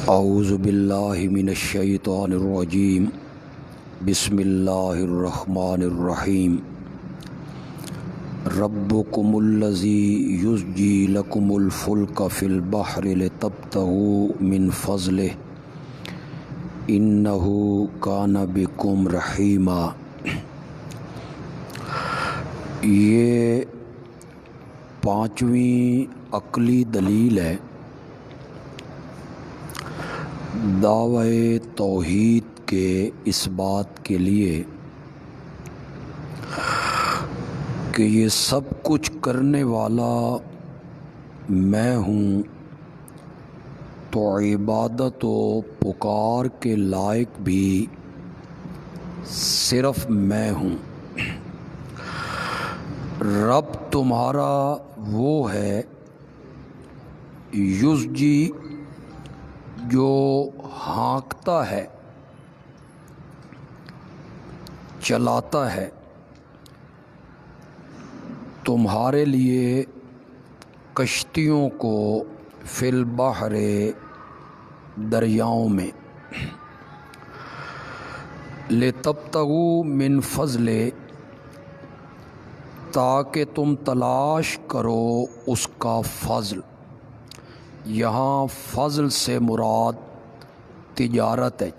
اعوذ باللہ من الشیطان الرجیم بسم اللہ الرحمن الرحیم ربکم الذی یزجی لکم الفلک فی البحر لتبتغوا من فضلہ انہ کان بکم رحیما۔ یہ پانچویں عقلی دلیل ہے دعوی توحید کے اس بات کے لیے کہ یہ سب کچھ کرنے والا میں ہوں، تو عبادت و پکار کے لائق بھی صرف میں ہوں۔ رب تمہارا وہ ہے یزجی جو ہانکتا ہے، چلاتا ہے تمہارے لیے کشتیوں کو فی البحر دریاؤں میں، لتبتغوا من فضل تاکہ تم تلاش کرو اس کا فضل۔ یہاں فضل سے مراد تجارت ہے۔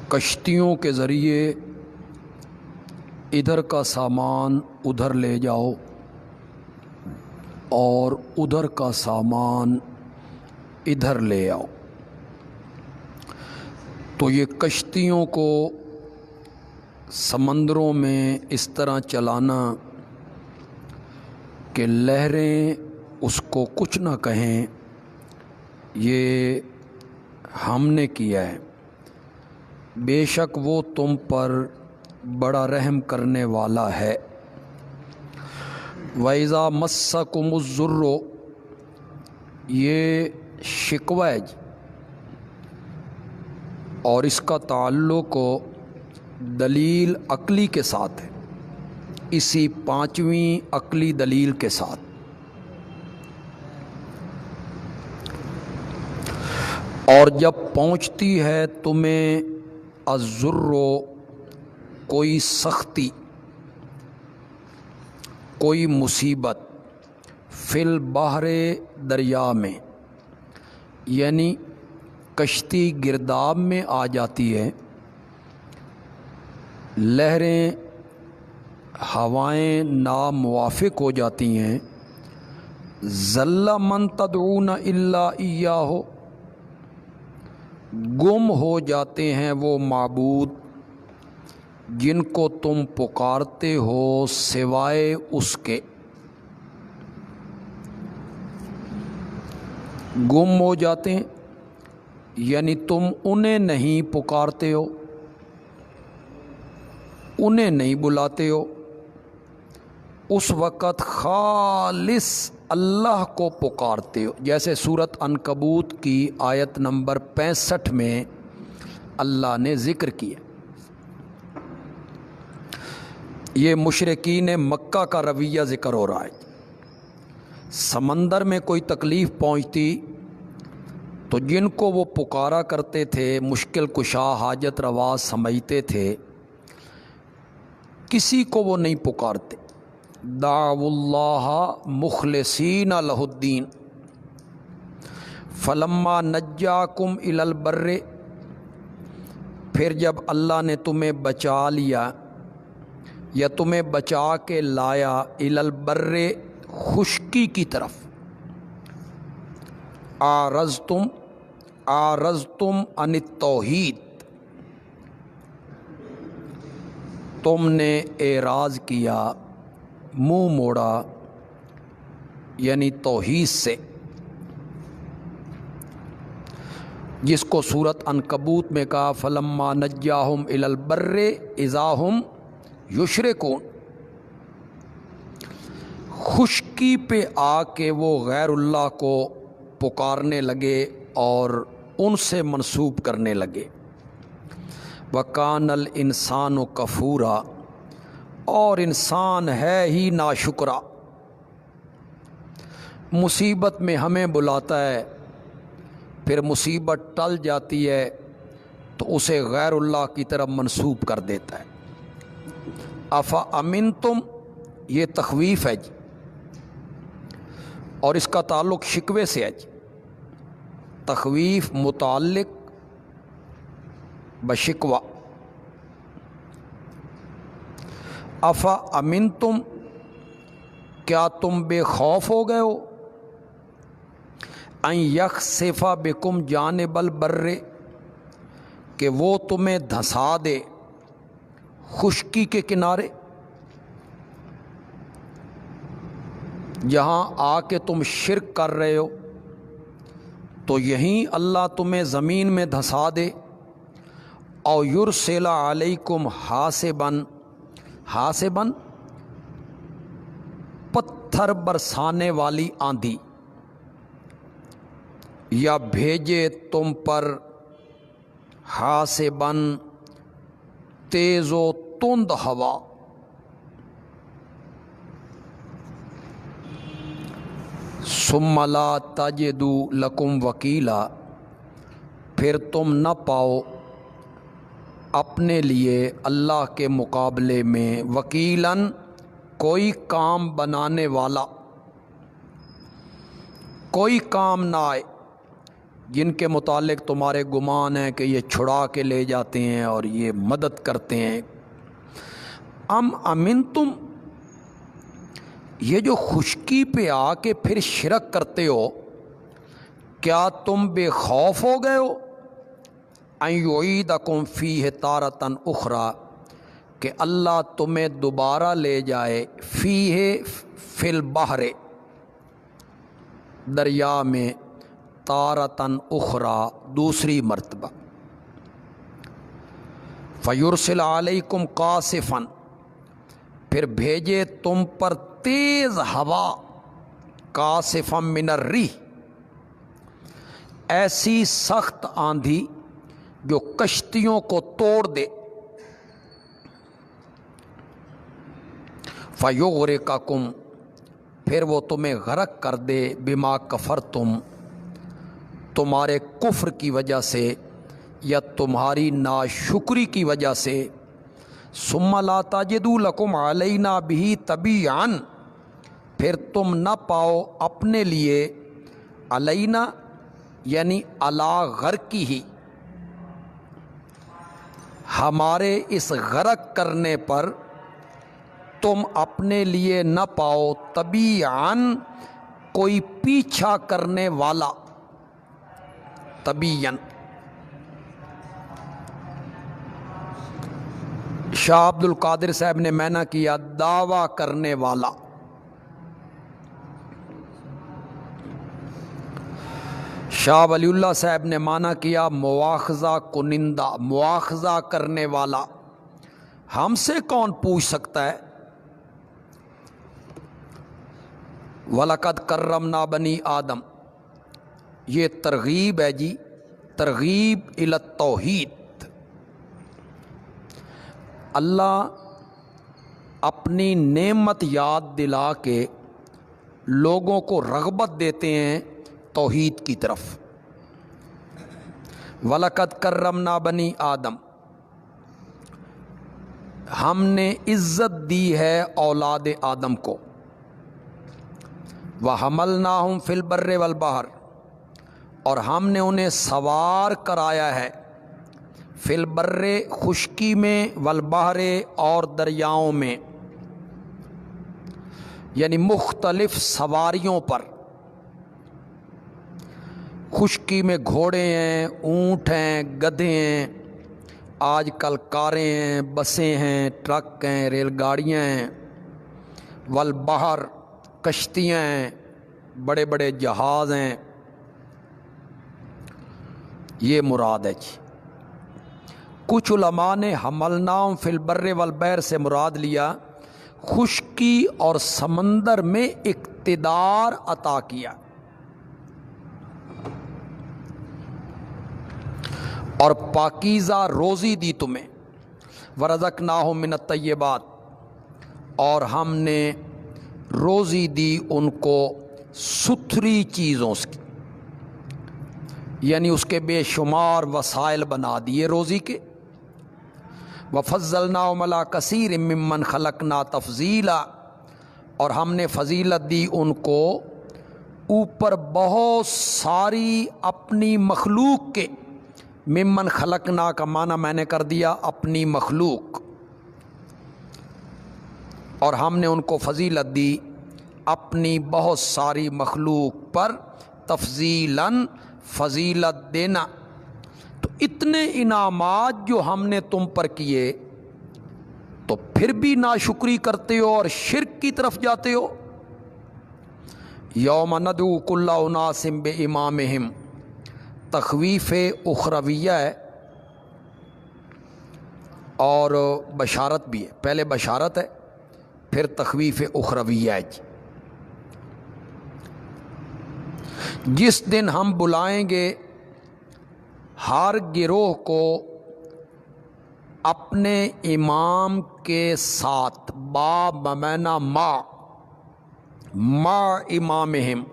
کشتیوں کے ذریعے ادھر کا سامان ادھر لے جاؤ اور ادھر کا سامان ادھر لے آؤ، تو یہ کشتیوں کو سمندروں میں اس طرح چلانا کہ لہریں اس کو کچھ نہ کہیں، یہ ہم نے کیا ہے۔ بے شک وہ تم پر بڑا رحم کرنے والا ہے۔ وَإِذَا مَسَّكُمُ الضُّرُّ، یہ شکوہ ہے اور اس کا تعلق دلیل عقلی کے ساتھ ہے، اسی پانچویں عقلی دلیل کے ساتھ۔ اور جب پہنچتی ہے تمہیں الضر، کوئی سختی، کوئی مصیبت، فی البحر دریا میں، یعنی کشتی گرداب میں آ جاتی ہے، لہریں ہوائیں ناموافق ہو جاتی ہیں، ظل من تدعون الا ایاہ، گم ہو جاتے ہیں وہ معبود جن کو تم پکارتے ہو سوائے اس کے۔ گم ہو جاتے ہیں یعنی تم انہیں نہیں پکارتے ہو، انہیں نہیں بلاتے ہو، اس وقت خالص اللہ کو پکارتے ہو، جیسے سورۃ عنکبوت کی آیت نمبر 65 میں اللہ نے ذکر کیا۔ یہ مشرکین مکہ کا رویہ ذکر ہو رہا ہے۔ سمندر میں کوئی تکلیف پہنچتی تو جن کو وہ پکارا کرتے تھے، مشکل کشا حاجت روا سمجھتے تھے، کسی کو وہ نہیں پکارتے۔ دعوا اللہ مخلصین لہ الدین فلما نجاکم الی البر، پھر جب اللہ نے تمہیں بچا لیا یا تمہیں بچا کے لایا الی البر، خشکی کی طرف، اعرضتم عن التوحید، تم نے اعراض کیا، منہ موڑا، یعنی توحید سے، جس کو سورۃ عنکبوت میں کہا فلما نجاہم الی البر اذا ہم یشرکون، خشکی پہ آ کے وہ غیر اللہ کو پکارنے لگے اور ان سے منسوب کرنے لگے۔ وَكَانَ الْإِنسَانُ كَفُورًا، اور انسان ہے ہی ناشکرا، مصیبت میں ہمیں بلاتا ہے، پھر مصیبت ٹل جاتی ہے تو اسے غیر اللہ کی طرف منسوب کر دیتا ہے۔ افا امن تم، یہ تخویف ہے جی، اور اس کا تعلق شکوے سے ہے جی۔ تخویف متعلق بشکوہ۔ افا امن تم، کیا تم بے خوف ہو گئے ہو، ان یخسف بکم جانب البر، کہ وہ تمہیں دھسا دے خشکی کے کنارے، جہاں آ کے تم شرک کر رہے ہو تو یہیں اللہ تمہیں زمین میں دھسا دے، او یرسل علیکم حاسباً، حاسباً پتھر برسانے والی آندھی، یا بھیجے تم پر حاسباً تیز و تند ہوا، ثم لا تجدوا لکم وکیلا، پھر تم نہ پاؤ اپنے لیے اللہ کے مقابلے میں وکیلاً کوئی کام بنانے والا، کوئی کام نہ آئے جن کے متعلق تمہارے گمان ہے کہ یہ چھڑا کے لے جاتے ہیں اور یہ مدد کرتے ہیں۔ ام امن تم، یہ جو خشکی پہ آ کے پھر شرک کرتے ہو، کیا تم بے خوف ہو گئے ہو، ان یعیدکم فیہ تارۃ اخری، کہ اللہ تمہیں دوبارہ لے جائے فیہ فی البحر، دریا میں، تارۃ اخری دوسری مرتبہ، فیرسل علیکم قاصفا، پھر بھیجے تم پر تیز ہوا، قاصفا من الریح، ایسی سخت آندھی جو کشتیوں کو توڑ دے، فیغرقکم، پھر وہ تمہیں غرق کر دے، بما کفرتم، تمہارے کفر کی وجہ سے یا تمہاری ناشکری کی وجہ سے، ثم لا تجدوا لکم علینا بہ تبیعا، پھر تم نہ پاؤ اپنے لیے علینا یعنی علی غرقی ہی، ہمارے اس غرق کرنے پر تم اپنے لیے نہ پاؤ تبیعاً کوئی پیچھا کرنے والا، تبیعاً۔ شاہ عبد القادر صاحب نے معنی کیا دعویٰ کرنے والا، شاہ ولی اللہ صاحب نے معنی کیا مواخذہ کنندہ، مواخذہ کرنے والا، ہم سے کون پوچھ سکتا ہے۔ وَلَقَدْ كَرَّمْنَا بَنِي آدم، یہ ترغیب ہے جی، ترغیب الی التوحید۔ اللہ اپنی نعمت یاد دلا کے لوگوں کو رغبت دیتے ہیں توحید کی طرف۔ وَلَقَدْ كَرَّمْنَا بَنِي آدم، ہم نے عزت دی ہے اولاد آدم کو، وَحَمَلْنَاهُمْ فِي الْبَرِّ وَالْبَحْرِ، اور ہم نے انہیں سوار کرایا ہے، فی البر خشکی میں، والبحر اور دریاؤں میں، یعنی مختلف سواریوں پر، خشکی میں گھوڑے ہیں، اونٹ ہیں، گدھے ہیں، آج کل کاریں ہیں، بسیں ہیں، ٹرک ہیں، ریل گاڑیاں ہیں، والبحر کشتیاں ہیں، بڑے بڑے جہاز ہیں، یہ مراد ہے جی۔ کچھ علماء نے حملناہم فی البر والبحر سے مراد لیا خشکی اور سمندر میں اقتدار عطا کیا، اور پاکیزہ روزی دی تمہیں، ورزقناہم من الطیبات، اور ہم نے روزی دی ان کو ستھری چیزوں سے، یعنی اس کے بے شمار وسائل بنا دیے روزی کے۔ وَفَضَّلْنَاهُمْ عَلَىٰ كَثِيرٍ مِّمَّنْ خَلَقْنَا تَفْضِيلًا، اور ہم نے فضیلت دی ان کو اوپر بہت ساری اپنی مخلوق کے۔ ممن خلقنا کا معنی میں نے کر دیا اپنی مخلوق، اور ہم نے ان کو فضیلت دی اپنی بہت ساری مخلوق پر، تفضیلاً فضیلت دینا۔ تو اتنے انعامات جو ہم نے تم پر کیے تو پھر بھی ناشکری کرتے ہو اور شرک کی طرف جاتے ہو۔ یوم ندعو کل اناس بامامہم، تخویف اخرویہ ہے اور بشارت بھی ہے، پہلے بشارت ہے پھر تخویف اخرویہ ہے۔ جس دن ہم بلائیں گے ہر گروہ کو اپنے امام کے ساتھ، با بمعنی ما امامہم،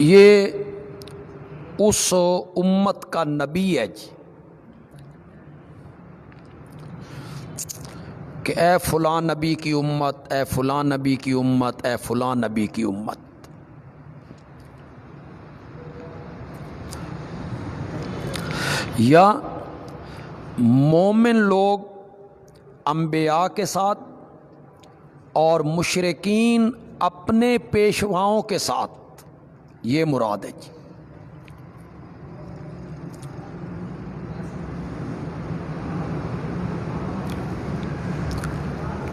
یہ اس امت کا نبی ہے جی، کہ اے فلاں نبی کی امت، اے فلاں نبی کی امت، اے فلاں نبی کی امت۔ یا مومن لوگ انبیاء کے ساتھ اور مشرکین اپنے پیشواؤں کے ساتھ، یہ مراد ہے جی۔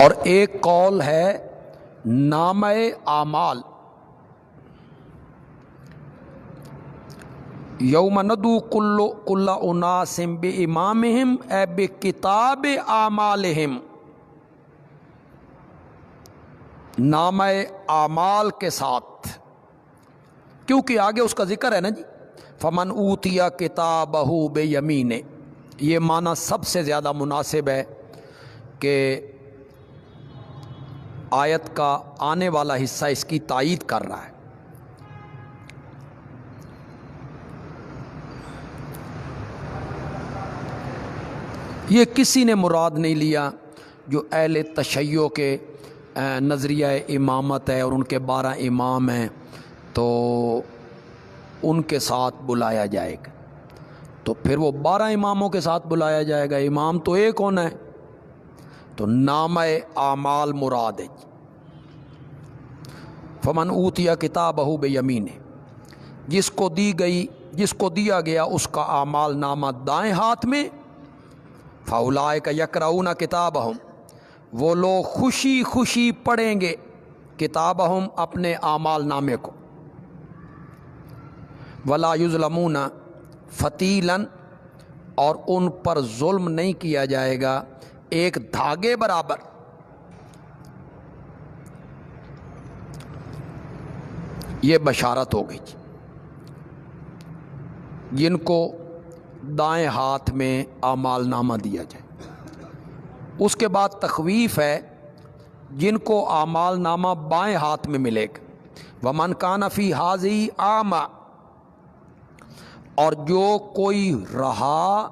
اور ایک قول ہے نامہ اعمال، یوم ندعو کل اناس بامامہم اے بکتاب اعمالہم، نامہ اعمال کے ساتھ، کیونکہ آگے اس کا ذکر ہے نا جی، فمن اوتی کتابہ بیمینہ، یہ معنی سب سے زیادہ مناسب ہے کہ آیت کا آنے والا حصہ اس کی تائید کر رہا ہے۔ یہ کسی نے مراد نہیں لیا، جو اہل تشیع کے نظریہ امامت ہے اور ان کے 12 امام ہیں تو ان کے ساتھ بلایا جائے گا، تو پھر وہ 12 اماموں کے ساتھ بلایا جائے گا، امام تو ایک ہونا ہے، تو نامہ اعمال مراد ہے۔ فمن اوتی کتابہ بیمینہ، جس کو دیا گیا اس کا اعمال نامہ دائیں ہاتھ میں، فاولئک یقرؤون کتابہم، وہ لوگ خوشی خوشی پڑھیں گے کتابہم اپنے اعمال نامے کو، ولا یظلمون فتیلا، اور ان پر ظلم نہیں کیا جائے گا ایک دھاگے برابر۔ یہ بشارت ہو گئی جن کو دائیں ہاتھ میں اعمال نامہ دیا جائے۔ اس کے بعد تخویف ہے جن کو اعمال نامہ بائیں ہاتھ میں ملے گا، ومن کان فی ھذہ اعمی، اور جو کوئی رہا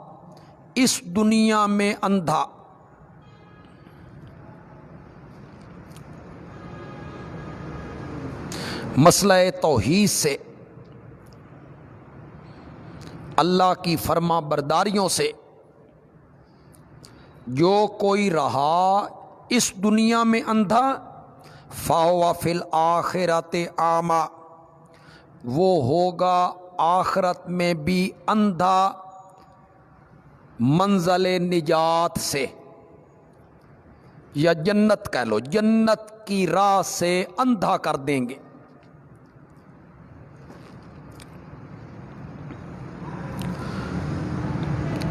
اس دنیا میں اندھا، مسئلہ توحید سے، اللہ کی فرما برداریوں سے، جو کوئی رہا اس دنیا میں اندھا، فَهُوَ فِي الْآخِرَةِ أَعْمَى، وہ ہوگا آخرت میں بھی اندھا منزل نجات سے، یا جنت کہہ لو، جنت کی راہ سے اندھا کر دیں گے۔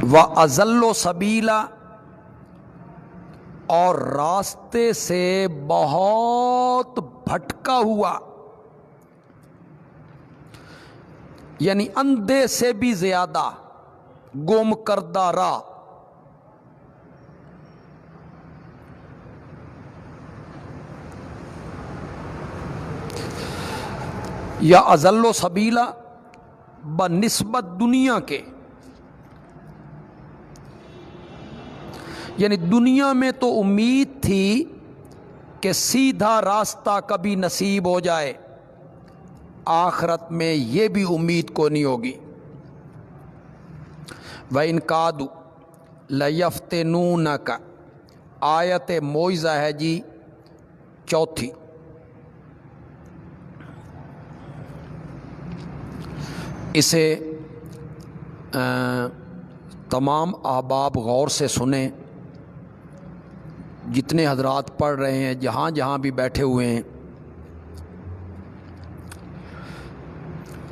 وَأَضَلُّ سَبِيلًا، اور راستے سے بہت بھٹکا ہوا، یعنی اندھے سے بھی زیادہ گم کردہ راہ. یا اضل و سبیلا بنسبت دنیا کے، یعنی دنیا میں تو امید تھی کہ سیدھا راستہ کبھی نصیب ہو جائے، آخرت میں یہ بھی امید کو نہیں ہوگی. وَإِن كَادُوا لَيَفْتِنُونَكَ، آیت موعظہ ہے جی چوتھی. اسے تمام احباب غور سے سنیں، جتنے حضرات پڑھ رہے ہیں، جہاں جہاں بھی بیٹھے ہوئے ہیں.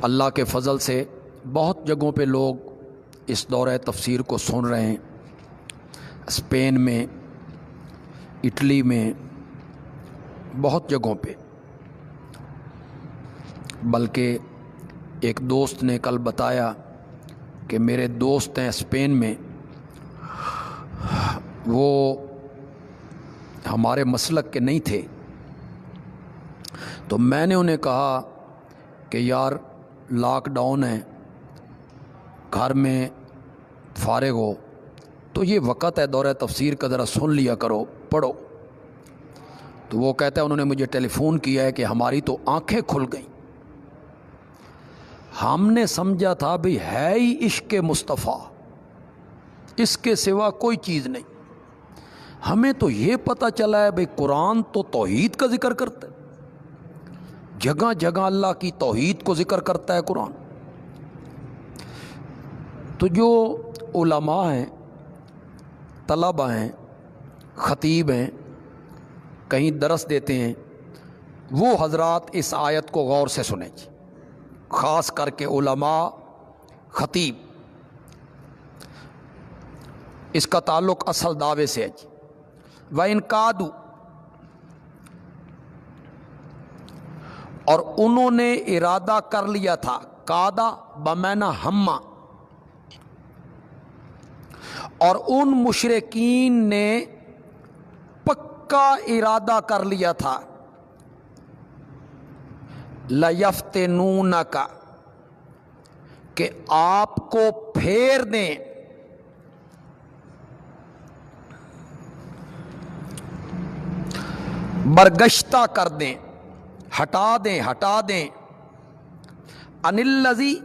اللہ کے فضل سے بہت جگہوں پہ لوگ اس دورہ تفسیر کو سن رہے ہیں، اسپین میں، اٹلی میں، بہت جگہوں پہ. بلکہ ایک دوست نے کل بتایا کہ میرے دوست ہیں اسپین میں، وہ ہمارے مسلک کے نہیں تھے، تو میں نے انہیں کہا کہ یار لاک ڈاؤن ہے، گھر میں فارغ ہو تو یہ وقت ہے دورہ تفسیر کا، ذرا سن لیا کرو، پڑھو. تو وہ کہتا ہے انہوں نے مجھے ٹیلی فون کیا ہے کہ ہماری تو آنکھیں کھل گئیں. ہم نے سمجھا تھا بھی ہے ہی عشق مصطفیٰ، اس کے سوا کوئی چیز نہیں. ہمیں تو یہ پتہ چلا ہے بھئی قرآن تو توحید کا ذکر کرتا ہے، جگہ جگہ اللہ کی توحید کو ذکر کرتا ہے قرآن. تو جو علماء ہیں، طلبہ ہیں، خطیب ہیں، کہیں درس دیتے ہیں، وہ حضرات اس آیت کو غور سے سنیں جی، خاص کر کے علماء، خطیب. اس کا تعلق اصل دعوے سے ہے جی. وَإِن كَادُوا، اور انہوں نے ارادہ کر لیا تھا، کادا بمعنی ہمہ، اور ان مشرکین نے پکا ارادہ کر لیا تھا، لَيَفْتِنُونَكَ، کہ آپ کو پھیر دیں، برگشتہ کر دیں، ہٹا دیں ان الذی،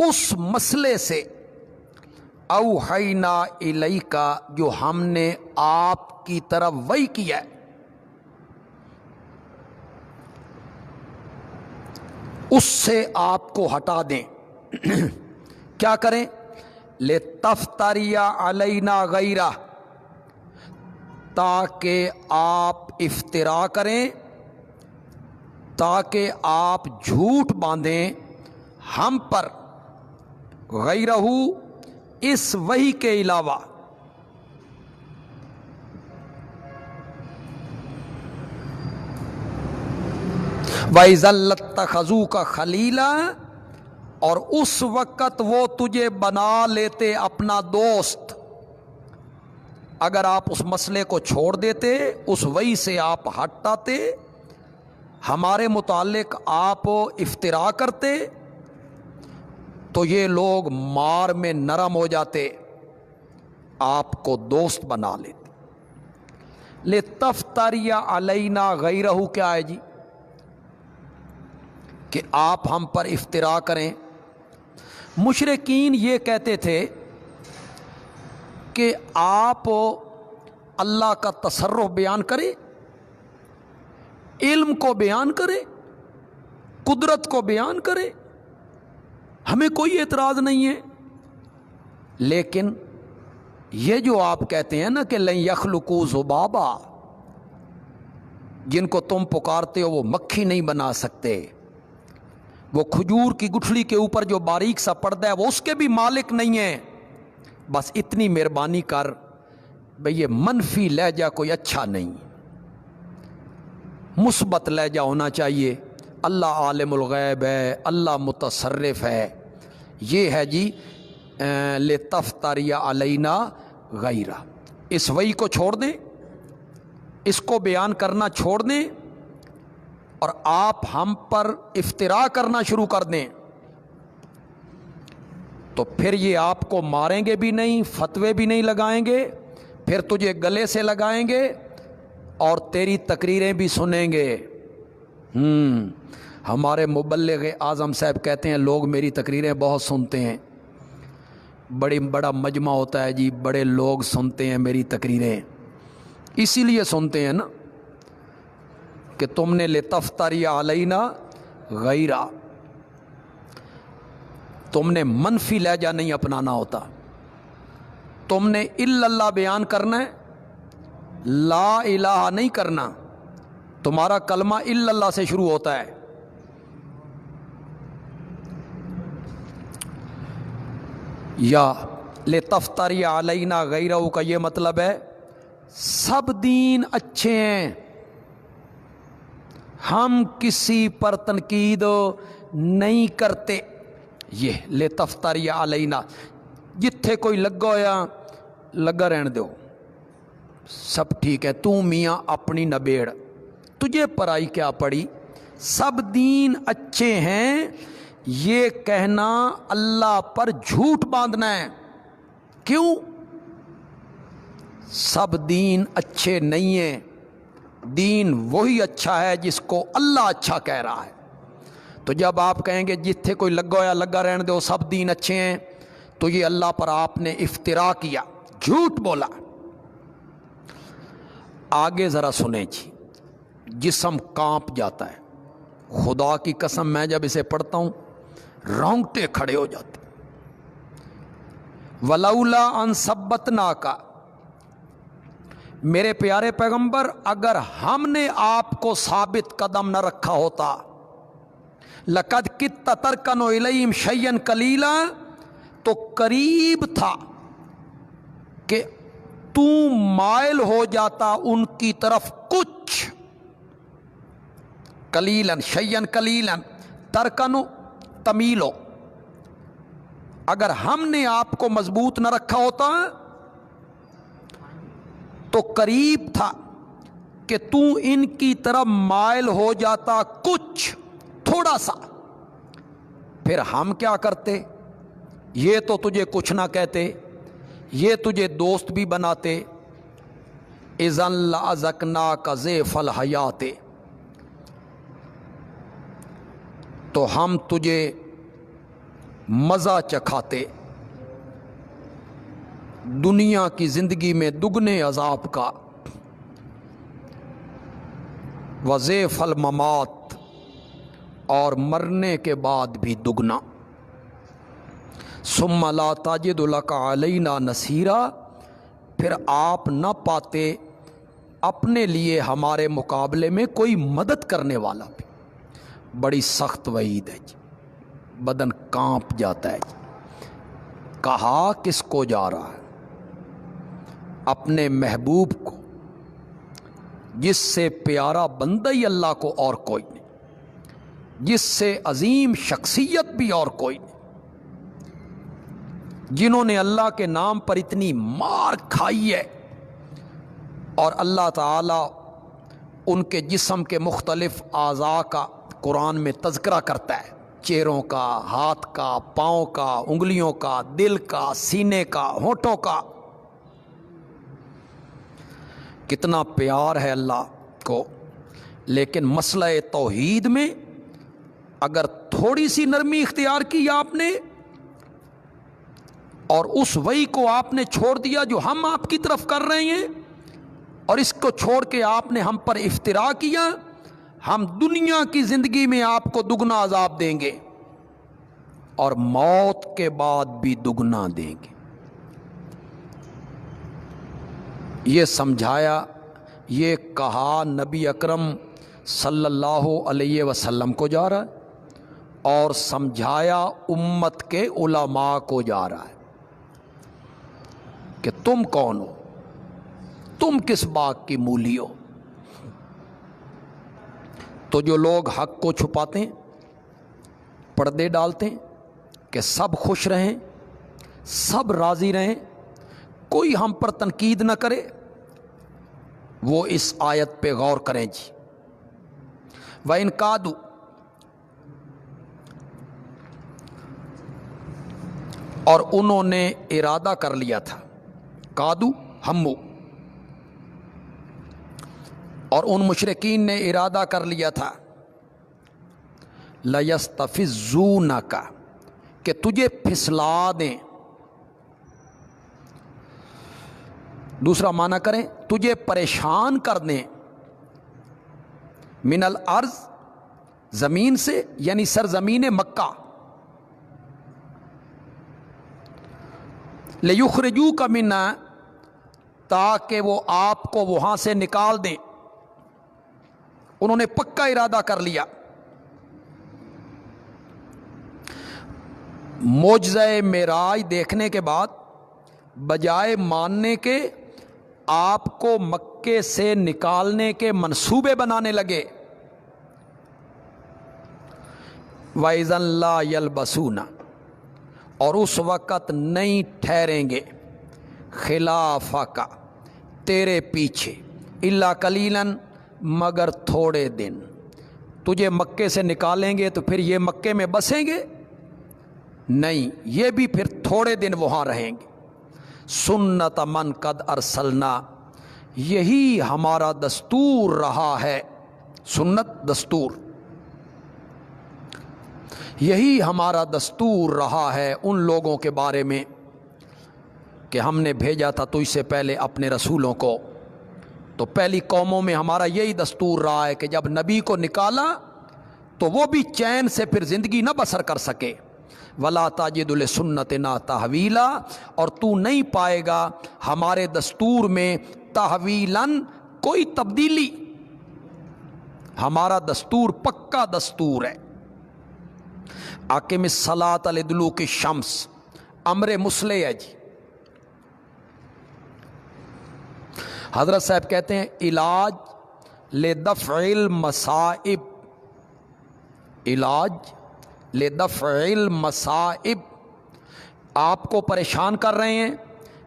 اس مسئلے سے، اوحینا الیک، جو ہم نے آپ کی طرف وحی کیا ہے، اس سے آپ کو ہٹا دیں. کیا کریں؟ لِتَفْتَرِیَ عَلَیْنَا غَیرَہ، تاکہ آپ افترا کریں، تاکہ آپ جھوٹ باندھیں ہم پر، غیرہ، اس وحی کے علاوہ. وَإِذًا لَاتَّخَذُوكَ خَلِيلًا، اور اس وقت وہ تجھے بنا لیتے اپنا دوست. اگر آپ اس مسئلے کو چھوڑ دیتے، اس وحی سے آپ ہٹاتے، ہمارے متعلق آپ افترا کرتے، تو یہ لوگ مار میں نرم ہو جاتے، آپ کو دوست بنا لیتے. لِتَفْتَرِیَ عَلَیْنَا غَیرَہ کیا ہے جی؟ کہ آپ ہم پر افترا کریں. مشرکین یہ کہتے تھے کہ آپ اللہ کا تصرف بیان کریں، علم کو بیان کریں، قدرت کو بیان کریں، ہمیں کوئی اعتراض نہیں ہے. لیکن یہ جو آپ کہتے ہیں نا کہ لن یخلقوا ذبابا، جن کو تم پکارتے ہو وہ مکھی نہیں بنا سکتے، وہ کھجور کی گٹھلی کے اوپر جو باریک سا پردہ ہے وہ اس کے بھی مالک نہیں ہیں. بس اتنی مہربانی کر، بھئی یہ منفی لہجہ کوئی اچھا نہیں، مثبت لہجہ ہونا چاہیے. اللہ عالم الغیب ہے، اللہ متصرف ہے، یہ ہے جی لتفتری علینا غیرہ۔ اس وحی کو چھوڑ دیں، اس کو بیان کرنا چھوڑ دیں اور آپ ہم پر افتراء کرنا شروع کر دیں تو پھر یہ آپ کو ماریں گے بھی نہیں، فتوے بھی نہیں لگائیں گے، پھر تجھے گلے سے لگائیں گے اور تیری تقریریں بھی سنیں گے۔ ہمارے مبلغ اعظم صاحب کہتے ہیں لوگ میری تقریریں بہت سنتے ہیں، بڑا مجمع ہوتا ہے جی، بڑے لوگ سنتے ہیں میری تقریریں، اسی لیے سنتے ہیں نا کہ تم نے لتفتری علینا غیرہ، تم نے منفی لہجہ نہیں اپنانا ہوتا، تم نے الا اللہ بیان کرنا ہے، لا الہ نہیں کرنا، تمہارا کلمہ الا اللہ سے شروع ہوتا ہے۔ یا لتفتری علینا غیرہ کا یہ مطلب ہے سب دین اچھے ہیں، ہم کسی پر تنقید نہیں کرتے۔ یہ لتفتری علینا، جتھے کوئی لگا ہویا لگا رہن دو، سب ٹھیک ہے، تو میاں اپنی نبیڑ، تجھے پرائی کیا پڑی، سب دین اچھے ہیں، یہ کہنا اللہ پر جھوٹ باندھنا ہے۔ کیوں؟ سب دین اچھے نہیں ہیں، دین وہی اچھا ہے جس کو اللہ اچھا کہہ رہا ہے۔ تو جب آپ کہیں گے جتھے کوئی لگا ہوا لگا رہنے دو سب دین اچھے ہیں، تو یہ اللہ پر آپ نے افتراء کیا، جھوٹ بولا۔ آگے ذرا سنیں جی، جسم کانپ جاتا ہے، خدا کی قسم میں جب اسے پڑھتا ہوں رونگٹے کھڑے ہو جاتے۔ ولولا ان ثبتناک، میرے پیارے پیغمبر اگر ہم نے آپ کو ثابت قدم نہ رکھا ہوتا، لقد کدت ترکن الیہم شیئا قلیلا، تو قریب تھا کہ تو مائل ہو جاتا ان کی طرف کچھ، قلیلا شیئا قلیلا، ترکنو تمیلو، اگر ہم نے آپ کو مضبوط نہ رکھا ہوتا تو قریب تھا کہ تو ان کی طرف مائل ہو جاتا کچھ، تھوڑا سا، پھر ہم کیا کرتے، یہ تو تجھے کچھ نہ کہتے، یہ تجھے دوست بھی بناتے، اذن لأذقناک ضیف الحیات، تو ہم تجھے مزہ چکھاتے دنیا کی زندگی میں دگنے عذاب کا، وضیف الممات، اور مرنے کے بعد بھی دگنا، ثم لا تجد لک علینا نصیرا، پھر آپ نہ پاتے اپنے لیے ہمارے مقابلے میں کوئی مدد کرنے والا بھی۔ بڑی سخت وعید ہے جی، بدن کانپ جاتا ہے جی۔ کہا کس کو جا رہا ہے؟ اپنے محبوب کو، جس سے پیارا بندہ ہی اللہ کو اور کوئی نہیں، جس سے عظیم شخصیت بھی اور کوئی نہیں، جنہوں نے اللہ کے نام پر اتنی مار کھائی ہے، اور اللہ تعالی ان کے جسم کے مختلف اعضاء کا قرآن میں تذکرہ کرتا ہے، چہروں کا، ہاتھ کا، پاؤں کا، انگلیوں کا، دل کا، سینے کا، ہونٹوں کا، کتنا پیار ہے اللہ کو۔ لیکن مسئلہ توحید میں اگر تھوڑی سی نرمی اختیار کی آپ نے اور اس وحی کو آپ نے چھوڑ دیا جو ہم آپ کی طرف کر رہے ہیں، اور اس کو چھوڑ کے آپ نے ہم پر افتراء کیا، ہم دنیا کی زندگی میں آپ کو دگنا عذاب دیں گے اور موت کے بعد بھی دگنا دیں گے۔ یہ سمجھایا، یہ کہا نبی اکرم صلی اللہ علیہ وسلم کو جا رہا ہے، اور سمجھایا امت کے علماء کو جا رہا ہے کہ تم کون ہو، تم کس باغ کی مولی ہو، تو جو لوگ حق کو چھپاتے ہیں، پردے ڈالتے ہیں کہ سب خوش رہیں، سب راضی رہیں، کوئی ہم پر تنقید نہ کرے، وہ اس آیت پہ غور کریں جی۔ وَإِن کادوا، اور انہوں نے ارادہ کر لیا تھا، کادو ہمو، اور ان مشرکین نے ارادہ کر لیا تھا، لَيَسْتَفِزُّونَكَ، کہ تجھے پھسلا دیں، دوسرا معنی کریں تجھے پریشان کر دیں، من الارض، زمین سے، یعنی سرزمین مکہ، لِيُخْرِجُوكَ مِنْهَا، تاکہ وہ آپ کو وہاں سے نکال دیں۔ انہوں نے پکا ارادہ کر لیا۔ معجزہ معراج دیکھنے کے بعد بجائے ماننے کے آپ کو مکے سے نکالنے کے منصوبے بنانے لگے۔ وَإِذًا لَا يَلْبَسُونَ، اور اس وقت نہیں ٹھہریں گے، خلافک، تیرے پیچھے، الا قلیلاً، مگر تھوڑے دن۔ تجھے مکے سے نکالیں گے تو پھر یہ مکے میں بسیں گے؟ نہیں، یہ بھی پھر تھوڑے دن وہاں رہیں گے۔ سنت من قد ارسلنا، یہی ہمارا دستور رہا ہے، سنت دستور، یہی ہمارا دستور رہا ہے ان لوگوں کے بارے میں کہ ہم نے بھیجا تھا تجھ سے پہلے اپنے رسولوں کو، تو پہلی قوموں میں ہمارا یہی دستور رہا ہے کہ جب نبی کو نکالا تو وہ بھی چین سے پھر زندگی نہ بسر کر سکے۔ وَلَا تَجِدُ لِسُنَّتِنَا تَحْوِيلًا، اور تو نہیں پائے گا ہمارے دستور میں تحویلاً کوئی تبدیلی، ہمارا دستور پکا دستور ہے۔ اقم الصلاۃ لدلوک الشمس، امر مسلح ہے جی۔ حضرت صاحب کہتے ہیں علاج لدفع المصائب، علاج لدفع المصائب، آپ کو پریشان کر رہے ہیں،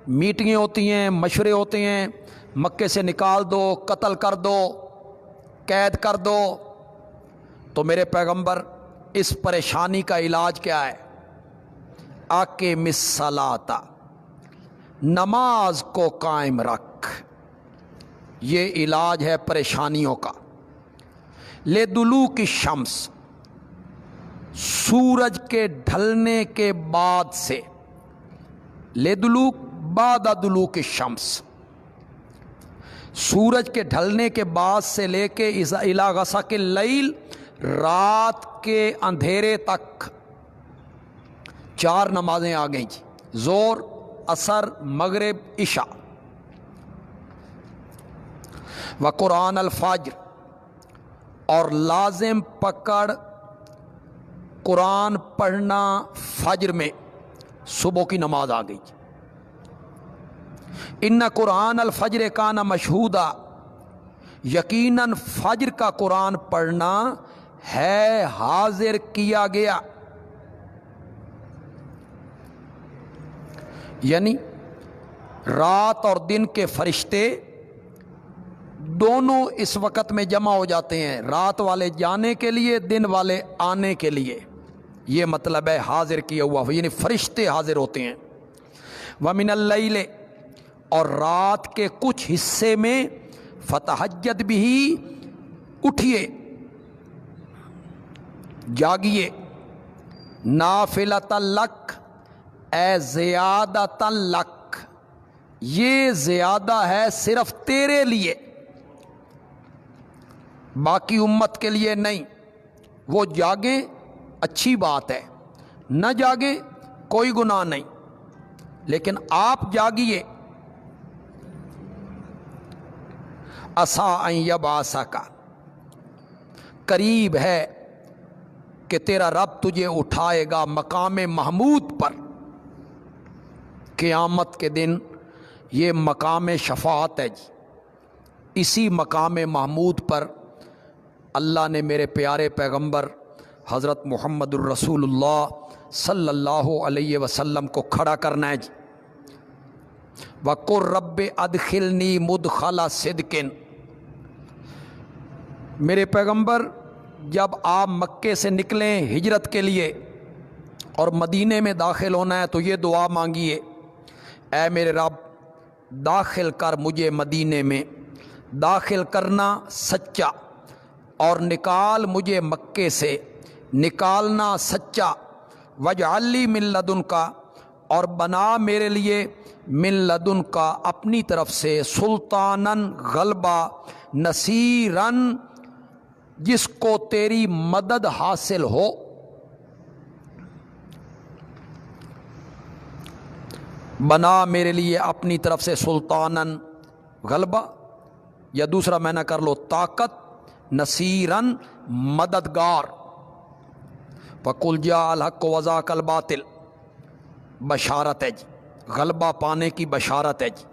میٹنگیں ہوتی ہیں، مشورے ہوتے ہیں، مکے سے نکال دو، قتل کر دو، قید کر دو، تو میرے پیغمبر اس پریشانی کا علاج کیا ہے؟ اقم الصلاۃ، نماز کو قائم رکھ، یہ علاج ہے پریشانیوں کا۔ لدلوک الشمس، سورج کے ڈھلنے کے بعد سے، لدلوک بعد دلوک الشمس، سورج کے ڈھلنے کے بعد سے لے کے الی غسق اللیل، رات کے اندھیرے تک 4 نمازیں آ گئیں جی، ظہر، عصر، مغرب، عشاء۔ وقرآن الفجر، اور لازم پکڑ قرآن پڑھنا فجر میں، صبح کی نماز آ گئی۔ ان قرآن الفجر کان مشہودا، یقیناً فجر کا قرآن پڑھنا ہے حاضر کیا گیا، یعنی رات اور دن کے فرشتے دونوں اس وقت میں جمع ہو جاتے ہیں، رات والے جانے کے لیے، دن والے آنے کے لیے، یہ مطلب ہے حاضر کیا ہوا، یعنی فرشتے حاضر ہوتے ہیں۔ وَمِنَ اللَّيْلِ، اور رات کے کچھ حصے میں، فَتَہَجَّدْ بِهِ، اٹھیے، جاگیے، نافلۃ لک، اے زیادۃ لک، یہ زیادہ ہے صرف تیرے لیے، باقی امت کے لیے نہیں۔ وہ جاگیں اچھی بات ہے، نہ جاگیں کوئی گناہ نہیں، لیکن آپ جاگیے۔ عسیٰ ان یبعثک، قریب ہے کہ تیرا رب تجھے اٹھائے گا مقام محمود پر، قیامت کے دن یہ مقام شفاعت ہے جی، اسی مقام محمود پر اللہ نے میرے پیارے پیغمبر حضرت محمد الرسول اللہ صلی اللہ علیہ وسلم کو کھڑا کرنا ہے جی۔ وَقُلْ رَبِّ أَدْخِلْنِي مُدْخَلَ صِدْقٍ، میرے پیغمبر جب آپ مکے سے نکلیں ہجرت کے لیے اور مدینے میں داخل ہونا ہے تو یہ دعا مانگیے، اے میرے رب داخل کر مجھے مدینے میں، داخل کرنا سچا، اور نکال مجھے مکے سے نکالنا سچا، وَاجْعَلْ لِي مِن لَّدُنْکَ، اور بنا میرے لیے من لدن کا اپنی طرف سے سلطاناً غلبہ، نصیراً جس کو تیری مدد حاصل ہو۔ بنا میرے لیے اپنی طرف سے سلطاناً غلبہ، یا دوسرا میں نہ کر لو طاقت، نصیراً مددگار۔ وَقُلْ جَاءَ الْحَقُّ وَزَهَقَ الْبَاطِلُ، بشارت ہے جی، غلبہ پانے کی بشارت ہے جی۔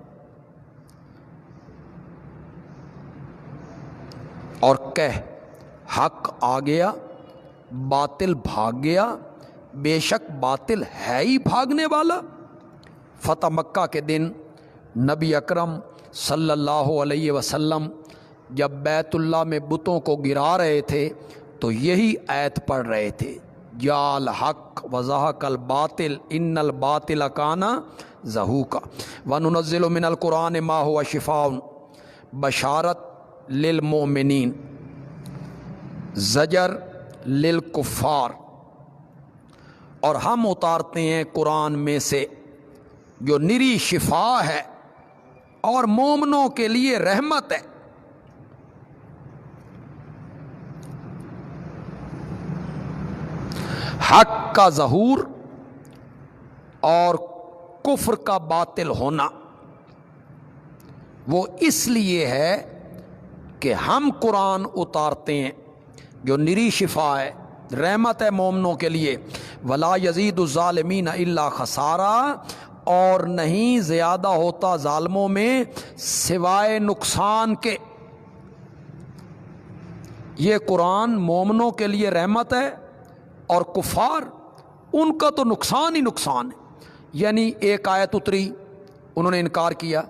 اور کہہ حق آ گیا باطل بھاگ گیا، بے شک باطل ہے ہی بھاگنے والا۔ فتح مکہ کے دن نبی اکرم صلی اللہ علیہ وسلم جب بیت اللہ میں بتوں کو گرا رہے تھے تو یہی آیت پڑھ رہے تھے، جاء الحق وزهق الباطل ان الباطل کان زہوقا وننزل من القرآن ما هو شفاء، بشارت للمؤمنین، زجر للکفار، اور ہم اتارتے ہیں قرآن میں سے جو نری شفا ہے اور مومنوں کے لیے رحمت ہے۔ حق کا ظہور اور کفر کا باطل ہونا وہ اس لیے ہے کہ ہم قرآن اتارتے ہیں جو نری شفا ہے، رحمت ہے مومنوں کے لیے، ولا یزید الظالمین الا خسارا، اور نہیں زیادہ ہوتا ظالموں میں سوائے نقصان کے۔ یہ قرآن مومنوں کے لیے رحمت ہے اور کفار ان کا تو نقصان ہی نقصان ہے۔ یعنی ایک آیت اتری انہوں نے انکار کیا،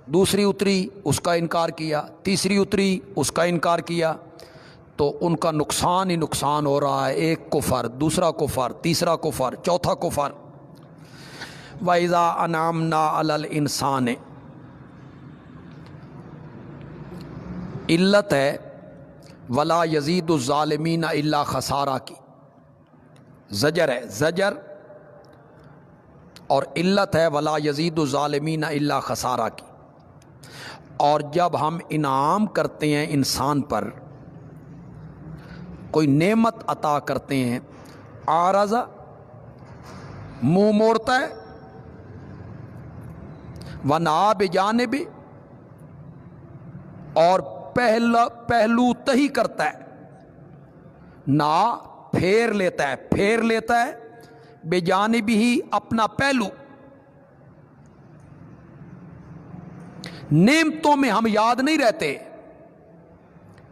دوسری اتری اس کا انکار کیا، تیسری اتری اس کا انکار کیا، تو ان کا نقصان ہی نقصان ہو رہا ہے، ایک کفر، دوسرا کفر، تیسرا کفر، چوتھا کفر۔ وَإِذَا أَنْعَمْنَا عَلَى الْإِنسَانِ، علت ہے وَلَا يَزِيدُ الظَّالِمِينَ إِلَّا خَسَارَا کی، زجر ہے، زجر، اور علت ہے وَلَا يَزِيدُ الظَّالِمِينَ إِلَّا خَسَارَا کی۔ اور جب ہم انعام کرتے ہیں انسان پر، کوئی نعمت عطا کرتے ہیں، عارضہ منہ موڑتا ہے، وَنَأَى بِجَانِبِ، اور پہلو تہی کرتا ہے، نا پھیر لیتا ہے بجانب ہی اپنا پہلو۔ نعمتوں میں ہم یاد نہیں رہتے،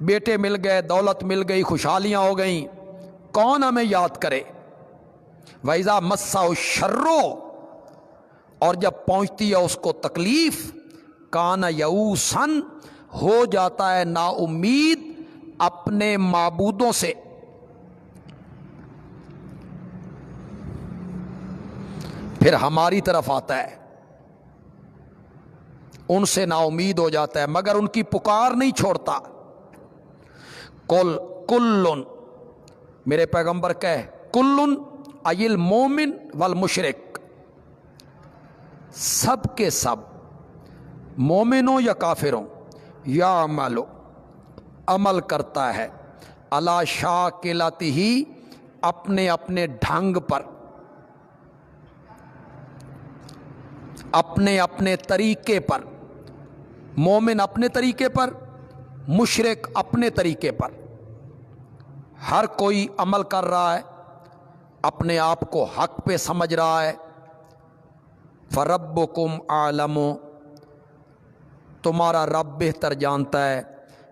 بیٹے مل گئے، دولت مل گئی، خوشحالیاں ہو گئیں، کون ہمیں یاد کرے؟ وَإِذَا مَسَّهُ الشَّرُّ، اور جب پہنچتی ہے اس کو تکلیف، کان یئوسن، ہو جاتا ہے نا امید اپنے معبودوں سے۔ پھر ہماری طرف آتا ہے، ان سے نا امید ہو جاتا ہے، مگر ان کی پکار نہیں چھوڑتا۔ کلن، میرے پیغمبر کہے، کلن ای المومن والمشرک، سب کے سب، مومنوں یا کافروں، یا عمل کرتا ہے، علی شاکلتہ، اپنے اپنے ڈھنگ پر، اپنے اپنے طریقے پر، مومن اپنے طریقے پر، مشرک اپنے طریقے پر، ہر کوئی عمل کر رہا ہے، اپنے آپ کو حق پہ سمجھ رہا ہے۔ فَرَبُّكُمْ أَعْلَمُ، تمہارا رب بہتر جانتا ہے،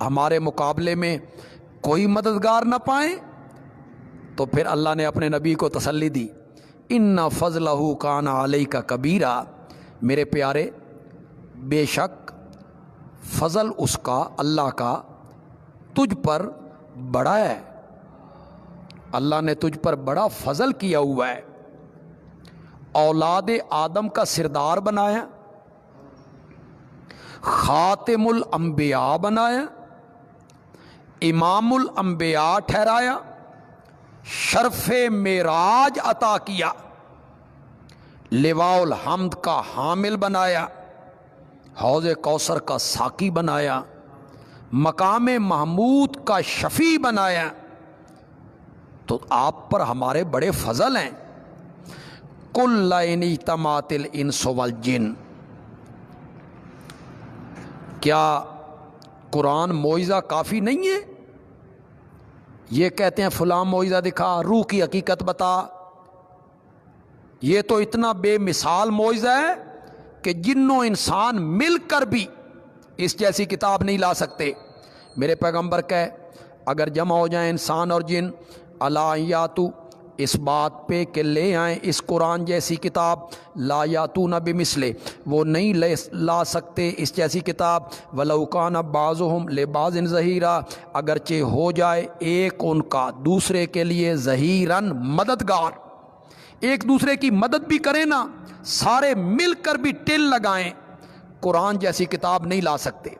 ہمارے مقابلے میں کوئی مددگار نہ پائیں، تو پھر اللہ نے اپنے نبی کو تسلی دی، ان فضلہ کان علیک کبیرہ، میرے پیارے بے شک فضل اس کا، اللہ کا تجھ پر بڑا ہے، اللہ نے تجھ پر بڑا فضل کیا ہوا ہے، اولاد آدم کا سردار بنایا، خاتم الانبیاء بنایا، امام الانبیاء ٹھہرایا، شرف معراج عطا کیا، لواء الحمد کا حامل بنایا، حوض کوثر کا ساقی بنایا، مقام محمود کا شفیع بنایا، تو آپ پر ہمارے بڑے فضل ہیں۔ قل لئن اجتمعت الانس والجن، کیا قرآن معجزہ کافی نہیں ہے؟ یہ کہتے ہیں فلاں معجزہ دکھا، روح کی حقیقت بتا، یہ تو اتنا بے مثال معجزہ ہے کہ جن و انسان مل کر بھی اس جیسی کتاب نہیں لا سکتے۔ میرے پیغمبر کہ اگر جمع ہو جائیں انسان اور جن الا یاتو، اس بات پہ کہ لے آئیں اس قرآن جیسی کتاب، لا یاتون بمثلہ، وہ نہیں لا سکتے اس جیسی کتاب، ولو کان بعضهم لبعض ظہیرا، اگرچہ ہو جائے ایک ان کا دوسرے کے لیے ظہیراً مددگار، ایک دوسرے کی مدد بھی کریں نا، سارے مل کر بھی ٹل لگائیں، قرآن جیسی کتاب نہیں لا سکتے۔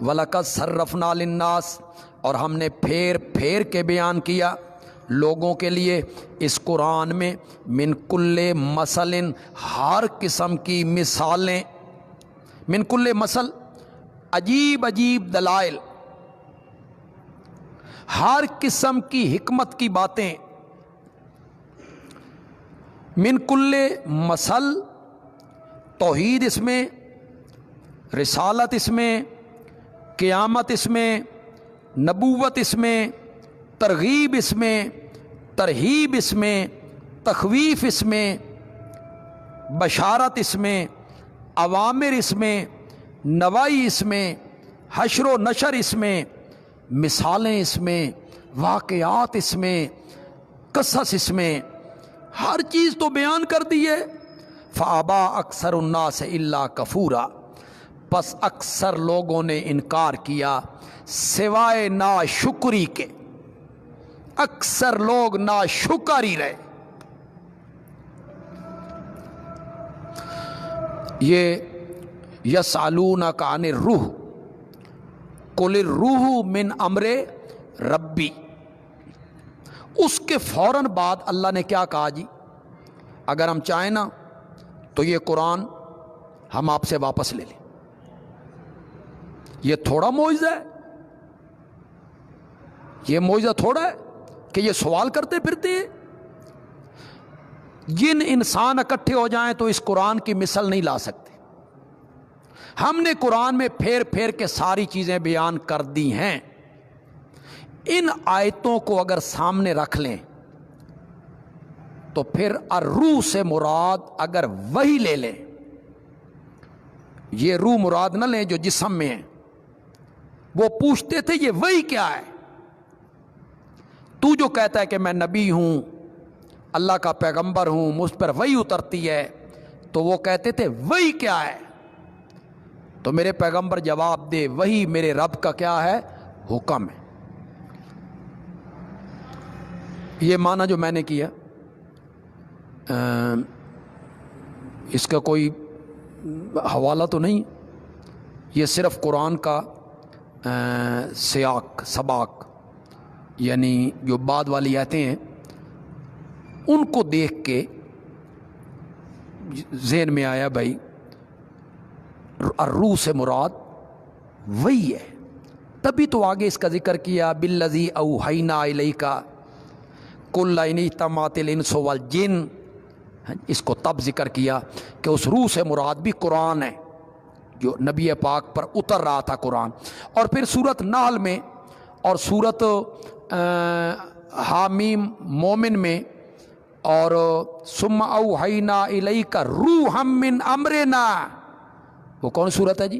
وَلَقَدْ صَرَّفْنَا لِلنَّاسِ، اور ہم نے پھیر پھیر کے بیان کیا لوگوں کے لیے اس قرآن میں، من کل مثل، ہر قسم کی مثالیں، من کل مثل عجیب عجیب دلائل، ہر قسم کی حکمت کی باتیں، من کل مثل، توحید اس میں، رسالت اس میں، قیامت اس میں، نبوت اس میں، ترغیب اس میں، ترہیب اس میں، تخویف اس میں، بشارت اس میں، اوامر اس میں، نوائی اس میں، حشر و نشر اس میں، مثالیں اس میں، واقعات اس میں، قصص اس میں، ہر چیز تو بیان کر دی ہے۔ فابا اکثر الناس الا کفورا، پس اکثر لوگوں نے انکار کیا سوائے ناشکری کے، اکثر لوگ ناشکر ہی رہے۔ یہ یسألونک عن الروح قل الروح من امر ربی، اس کے فوراً بعد اللہ نے کیا کہا جی؟ اگر ہم چاہیں نا تو یہ قرآن ہم آپ سے واپس لے لیں، یہ تھوڑا معجزہ ہے، یہ معجزہ تھوڑا ہے کہ یہ سوال کرتے پھرتے ہیں۔ جن انسان اکٹھے ہو جائیں تو اس قرآن کی مثل نہیں لا سکتے۔ ہم نے قرآن میں پھیر پھیر کے ساری چیزیں بیان کر دی ہیں، ان آیتوں کو اگر سامنے رکھ لیں تو پھر الروح سے مراد اگر وہی لے لیں، یہ روح مراد نہ لیں جو جسم میں ہے۔ وہ پوچھتے تھے یہ وہی کیا ہے؟ تو جو کہتا ہے کہ میں نبی ہوں، اللہ کا پیغمبر ہوں، مجھ پر وہی اترتی ہے، تو وہ کہتے تھے وہی کیا ہے؟ تو میرے پیغمبر جواب دے وہی میرے رب کا کیا ہے؟ حکم ہے۔ یہ معنی جو میں نے کیا اس کا کوئی حوالہ تو نہیں، یہ صرف قرآن کا سیاق سباق، یعنی جو بعد والی آیتیں ہیں ان کو دیکھ کے ذہن میں آیا بھائی الروح سے مراد وہی ہے، تبھی تو آگے اس کا ذکر کیا بالذی اوحینا الیک قل لئن اجتمعت الانس والجن، اس کو تب ذکر کیا کہ اس روح سے مراد بھی قرآن ہے جو نبی پاک پر اتر رہا تھا قرآن۔ اور پھر سورت نحل میں اور سورت حامیم مومن میں اور ثم اوحینا الیک روحا من امرنا، وہ کون صورت ہے جی؟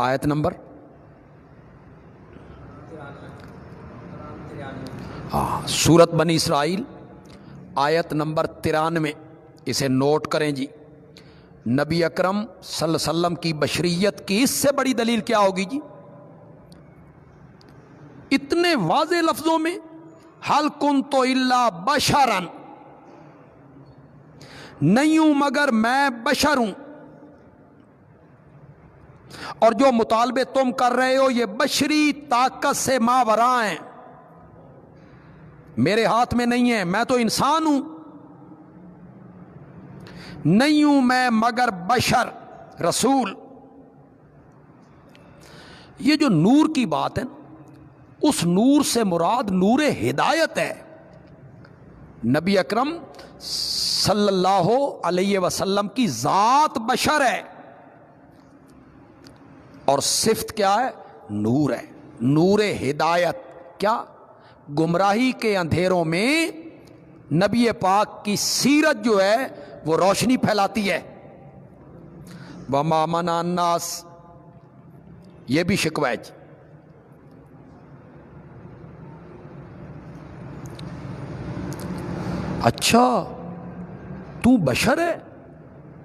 آیت نمبر سورت بنی اسرائیل آیت نمبر 93، اسے نوٹ کریں جی۔ نبی اکرم صلی اللہ علیہ وسلم کی بشریت کی اس سے بڑی دلیل کیا ہوگی جی؟ اتنے واضح لفظوں میں حل کنت الا بشرا، نہیں ہوں مگر میں بشر ہوں، اور جو مطالبے تم کر رہے ہو یہ بشری طاقت سے ماوراء ہیں، میرے ہاتھ میں نہیں ہے، میں تو انسان ہوں، نہیں ہوں میں مگر بشر رسول۔ یہ جو نور کی بات ہے اس نور سے مراد نور ہدایت ہے۔ نبی اکرم صلی اللہ علیہ وسلم کی ذات بشر ہے اور صفت کیا ہے؟ نور ہے، نور ہدایت۔ کیا؟ گمراہی کے اندھیروں میں نبی پاک کی سیرت جو ہے وہ روشنی پھیلاتی ہے۔ وما منع الناس، یہ بھی شکوہ ہے جی۔ اچھا تو بشر ہے،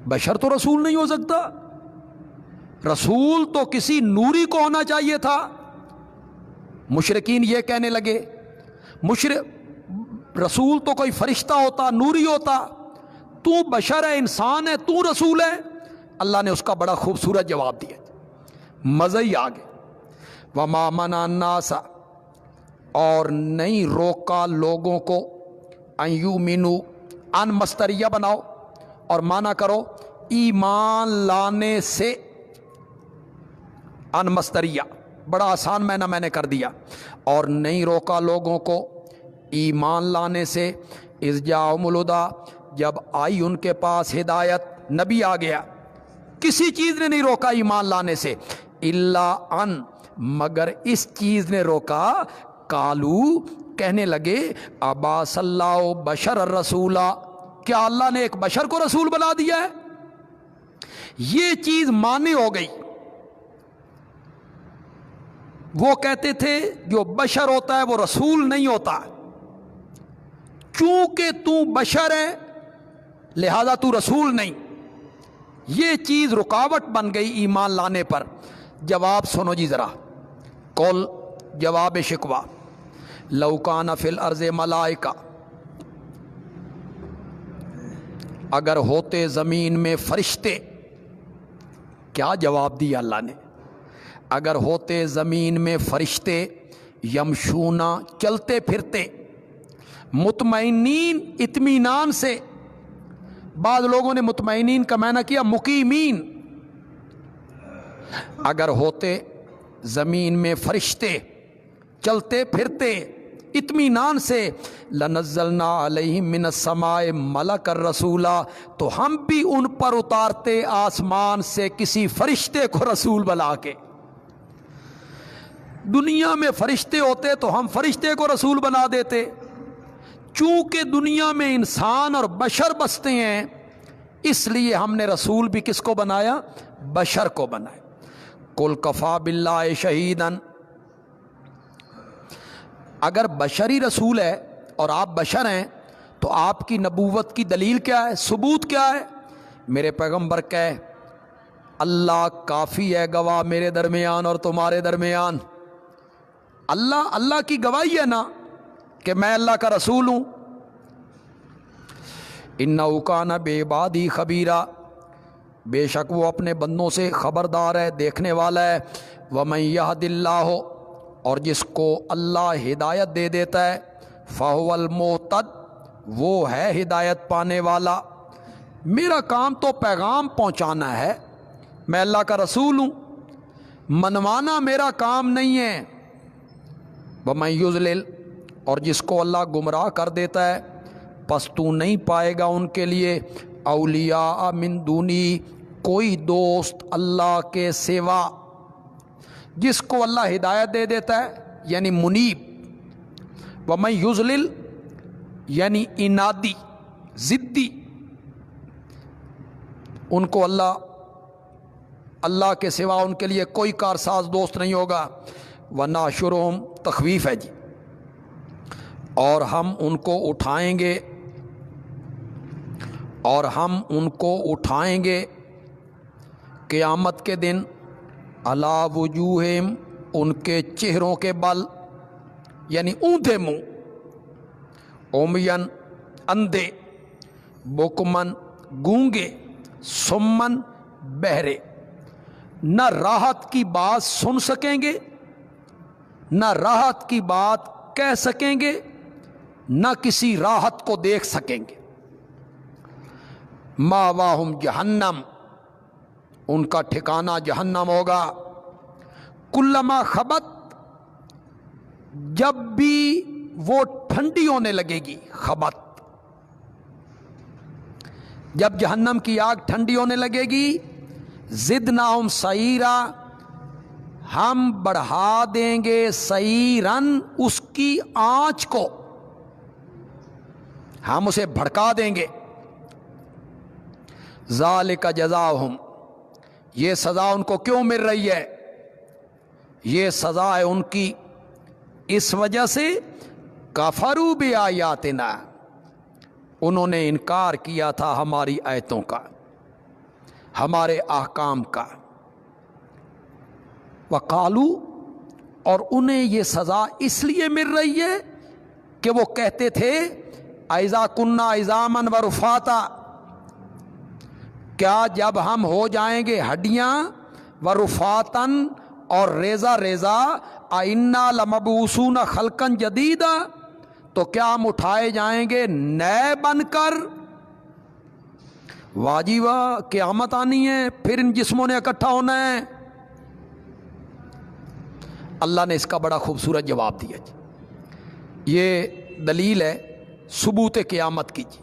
بشر تو رسول نہیں ہو سکتا، رسول تو کسی نوری کو ہونا چاہیے تھا۔ مشرکین یہ کہنے لگے رسول تو کوئی فرشتہ ہوتا، نوری ہوتا، تو بشر ہے، انسان ہے، تو رسول ہے۔ اللہ نے اس کا بڑا خوبصورت جواب دیا، مزہ ہی آ گیا۔ وما منع الناس، اور نہیں روکا لوگوں کو، ان یؤمنوا، ان مستریہ بناؤ اور مانا کرو ایمان لانے سے، ان مستریہ بڑا آسان میں نے کر دیا، اور نہیں روکا لوگوں کو ایمان لانے سے، اذ جاءہم الہدی، جب آئی ان کے پاس ہدایت، نبی آ گیا، کسی چیز نے نہیں روکا ایمان لانے سے، الا ان، مگر اس چیز نے روکا، قالو، کہنے لگے، ابعث اللہ بشر الرسولا، کیا اللہ نے ایک بشر کو رسول بنا دیا ہے؟ یہ چیز مانے ہو گئی۔ وہ کہتے تھے جو بشر ہوتا ہے وہ رسول نہیں ہوتا، چونکہ تو بشر ہے لہذا تو رسول نہیں۔ یہ چیز رکاوٹ بن گئی ایمان لانے پر۔ جواب سنو جی ذرا، قول جواب شکوہ، لو کان فی الارض ملائکہ، اگر ہوتے زمین میں فرشتے، کیا جواب دیا اللہ نے؟ اگر ہوتے زمین میں فرشتے، یمشونا، چلتے پھرتے، مطمئنین، اطمینان سے، بعض لوگوں نے مطمئنین کا معنی کیا مقیمین، اگر ہوتے زمین میں فرشتے چلتے پھرتے اطمینان سے، لنزلنا علیہم من السماء ملک الرسولا، تو ہم بھی ان پر اتارتے آسمان سے کسی فرشتے کو رسول بنا کے۔ دنیا میں فرشتے ہوتے تو ہم فرشتے کو رسول بنا دیتے، چونکہ دنیا میں انسان اور بشر بستے ہیں اس لیے ہم نے رسول بھی کس کو بنایا؟ بشر کو بنایا۔ قل کفا باللہ شہیداً، اگر بشری رسول ہے اور آپ بشر ہیں تو آپ کی نبوت کی دلیل کیا ہے؟ ثبوت کیا ہے؟ میرے پیغمبر کہے اللہ کافی ہے گواہ میرے درمیان اور تمہارے درمیان، اللہ کی گواہی ہے نا کہ میں اللہ کا رسول ہوں۔ انہ کان بعبادی خبیرا، بے شک وہ اپنے بندوں سے خبردار ہے، دیکھنے والا ہے۔ ومن یہد اللہ، اور جس کو اللہ ہدایت دے دیتا ہے، فہو المہتد، وہ ہے ہدایت پانے والا۔ میرا کام تو پیغام پہنچانا ہے، میں اللہ کا رسول ہوں، منوانا میرا کام نہیں ہے۔ ومن یضلل، اور جس کو اللہ گمراہ کر دیتا ہے، پس تو نہیں پائے گا ان کے لیے اولیاء من دونی، کوئی دوست اللہ کے سوا۔ جس کو اللہ ہدایت دے دیتا ہے یعنی منیب، ومن یضلل یعنی انادی، ضدی، ان کو اللہ اللہ کے سوا ان کے لیے کوئی کارساز دوست نہیں ہوگا. ونحشرہم تخویف ہے جی. اور ہم ان کو اٹھائیں گے، اور ہم ان کو اٹھائیں گے قیامت کے دن علی وجوہہم، ان کے چہروں کے بل، یعنی اونھے منہ، عمین اندھے، بکمن گونگے، سمن بہرے. نہ راحت کی بات سن سکیں گے، نہ راحت کی بات کہہ سکیں گے، نہ کسی راحت کو دیکھ سکیں گے. ماواہم جہنم، ان کا ٹھکانہ جہنم ہوگا. کلما خبت، جب بھی وہ ٹھنڈی ہونے لگے گی. خبت، جب جہنم کی آگ ٹھنڈی ہونے لگے گی. زدناہم سعیرا، ہم بڑھا دیں گے سعیرن، اس کی آنچ کو ہم اسے بھڑکا دیں گے. ذالک جزاؤہم، یہ سزا ان کو کیوں مل رہی ہے؟ یہ سزا ہے ان کی اس وجہ سے کفروا بآیاتنا، انہوں نے انکار کیا تھا ہماری آیتوں کا، ہمارے احکام کا. وقالو، اور انہیں یہ سزا اس لیے مل رہی ہے کہ وہ کہتے تھے اذا کننا عظاما ورفاتا، کیا جب ہم ہو جائیں گے ہڈیاں، ورفاتن، اور ریزہ ریزہ، انا لمبعوثون خلقا جدیدا، تو کیا ہم اٹھائے جائیں گے نئے بن کر. واجی واہ، قیامت آنی ہے، پھر ان جسموں نے اکٹھا ہونا ہے. اللہ نے اس کا بڑا خوبصورت جواب دیا جی. یہ دلیل ہے ثبوت قیامت کی جی.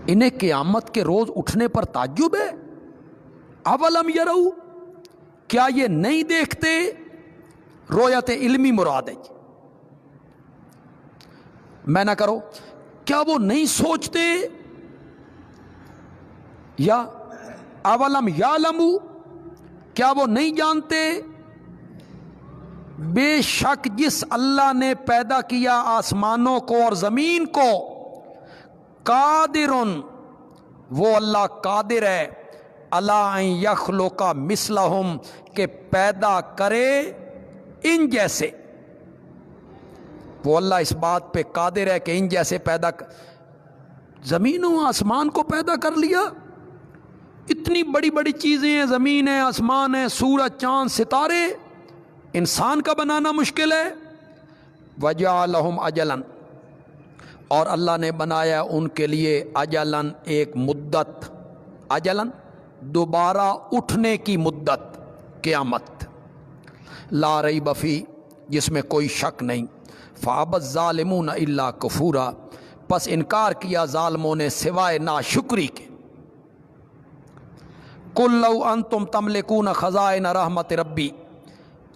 انہیں قیامت کے روز اٹھنے پر تعجب ہے. اولم یروا، کیا یہ نہیں دیکھتے؟ رویت علمی مراد ہے جی. میں نہ کرو، کیا وہ نہیں سوچتے؟ یا اولم یعلموا، کیا وہ نہیں جانتے؟ بے شک جس اللہ نے پیدا کیا آسمانوں کو اور زمین کو، قادرن، وہ اللہ قادر ہے، الی ان یخلق مثلہم، کہ پیدا کرے ان جیسے. وہ اللہ اس بات پہ قادر ہے کہ ان جیسے پیدا زمین و آسمان کو پیدا کر لیا. اتنی بڑی بڑی چیزیں ہیں، زمین ہے، آسمان ہے، سورج، چاند، ستارے، انسان کا بنانا مشکل ہے. وجعلہم اجلا، اور اللہ نے بنایا ان کے لیے اجلن، ایک مدت. اجلن دوبارہ اٹھنے کی مدت، قیامت. لا ریب فیہ، جس میں کوئی شک نہیں. فابى الظالمون الا کفورا، پس انکار کیا ظالموں نے سوائے ناشکری کے. قل لو انتم تملکون خزائن رحمت ربی،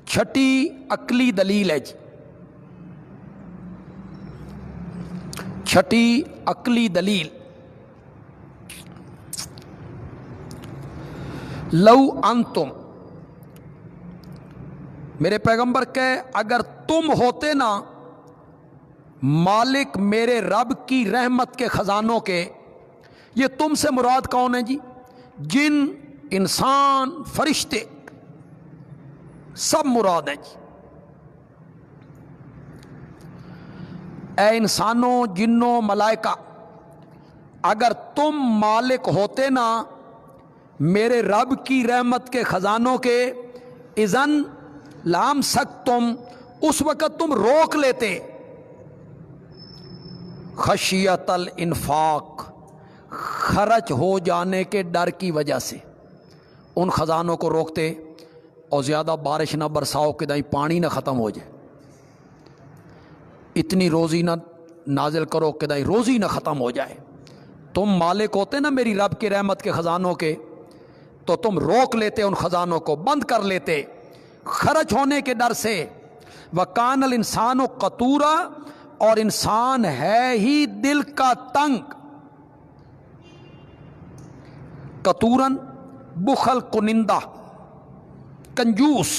چھٹی عقلی دلیل ہے جی. چھٹی عقلی دلیل، لو انتم، میرے پیغمبر کہ اگر تم ہوتے نا مالک میرے رب کی رحمت کے خزانوں کے. یہ تم سے مراد کون ہے جی؟ جن، انسان، فرشتے، سب مراد ہیں جی. اے انسانوں، جنوں، ملائکہ، اگر تم مالک ہوتے نا میرے رب کی رحمت کے خزانوں کے، اذن لامسکتم، اس وقت تم روک لیتے، خشیت الانفاق، خرچ ہو جانے کے ڈر کی وجہ سے ان خزانوں کو روکتے، اور زیادہ بارش نہ برساؤ کہ دہیں پانی نہ ختم ہو جائے، اتنی روزی نہ نازل کرو کہ دہیں روزی نہ ختم ہو جائے. تم مالک ہوتے نا میری رب کی رحمت کے خزانوں کے، تو تم روک لیتے، ان خزانوں کو بند کر لیتے خرچ ہونے کے ڈر سے. وَكَانَ الْإِنسَانُ قَتُورًا، اور انسان ہے ہی دل کا تنگ. قطورن بخل کنندہ کنجوس.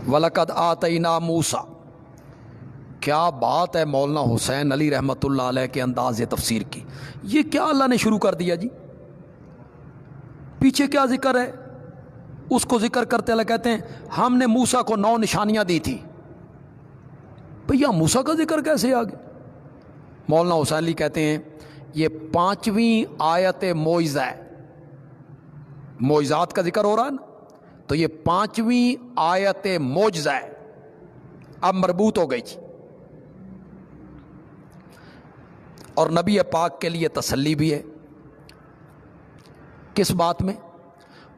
وَلَقَدْ آتَيْنَا موسیٰ. کیا بات ہے مولانا حسین علی رحمۃ اللہ علیہ کے انداز تفسیر کی. یہ کیا اللہ نے شروع کر دیا جی؟ پیچھے کیا ذکر ہے؟ اس کو ذکر کرتے اللہ کہتے ہیں ہم نے موسیٰ کو 9 نشانیاں دی تھی. بھیا موسیٰ کا ذکر کیسے آ گیا؟ مولانا حسین علی کہتے ہیں یہ 5ویں آیت معجزہ ہے. معجزات کا ذکر ہو رہا ہے نا، تو یہ 5ویں آیت معجزہ ہے. اب مربوط ہو گئی جی. اور نبی پاک کے لیے تسلی بھی ہے. کس بات میں؟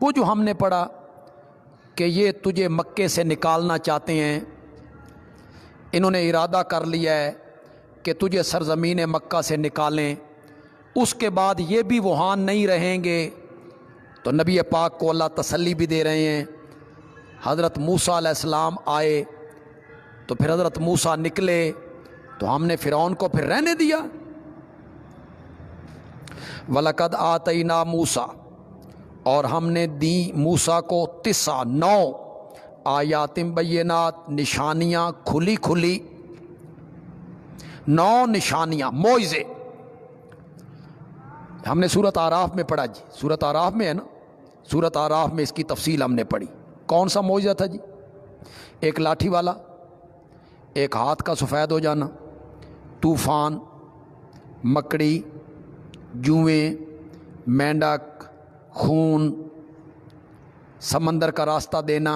وہ جو ہم نے پڑھا کہ یہ تجھے مکے سے نکالنا چاہتے ہیں، انہوں نے ارادہ کر لیا ہے کہ تجھے سرزمین مکہ سے نکالیں، اس کے بعد یہ بھی وہاں نہیں رہیں گے. تو نبی پاک کو اللہ تسلی بھی دے رہے ہیں. حضرت موسیٰ علیہ السلام آئے تو پھر حضرت موسیٰ نکلے تو ہم نے فرعون کو پھر رہنے دیا. وَلَقَدْ آتَيْنَا موسیٰ، اور ہم نے دی موسیٰ کو 9 آیات بینات، نشانیاں کھلی کھلی، 9 نشانیاں معجزے. ہم نے سورۃ اعراف میں پڑھا جی، سورۃ اعراف میں ہے نا، سورۃ اعراف میں اس کی تفصیل ہم نے پڑھی. کون سا معجزہ تھا جی؟ ایک لاٹھی والا، ایک ہاتھ کا سفید ہو جانا، طوفان، مکڑی، جوئیں، مینڈک، خون، سمندر کا راستہ دینا،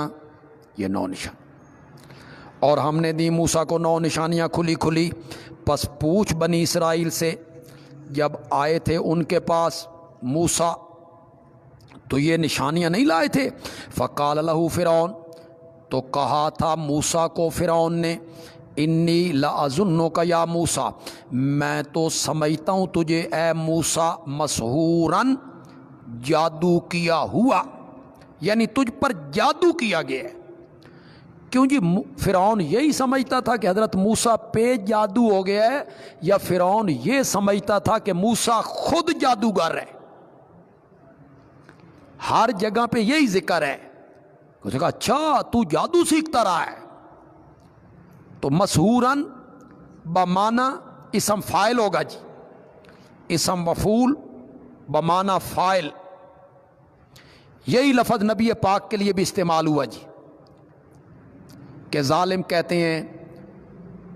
یہ 9 نشان. اور ہم نے دی موسیٰ کو 9 نشانیاں کھلی کھلی. پس پوچھ بنی اسرائیل سے، جب آئے تھے ان کے پاس موسیٰ تو یہ نشانیاں نہیں لائے تھے. فقال لہ فرعون، تو کہا تھا موسیٰ کو فرعون نے، انی لأظنک یا موسیٰ، میں تو سمجھتا ہوں تجھے اے موسیٰ مسحوراً، جادو کیا ہوا، یعنی تجھ پر جادو کیا گیا ہے. کیوں جی؟ فرعون یہی سمجھتا تھا کہ حضرت موسیٰ پہ جادو ہو گیا ہے، یا فرعون یہ سمجھتا تھا کہ موسیٰ خود جادوگر ہے؟ ہر جگہ پہ یہی ذکر ہے. اس نے کہا اچھا تو جادو سیکھتا رہا ہے. تو مسحوراً بمعنی اسم فاعل ہوگا جی، اسم مفعول بمعنی فاعل. یہی لفظ نبی پاک کے لیے بھی استعمال ہوا جی، کہ ظالم کہتے ہیں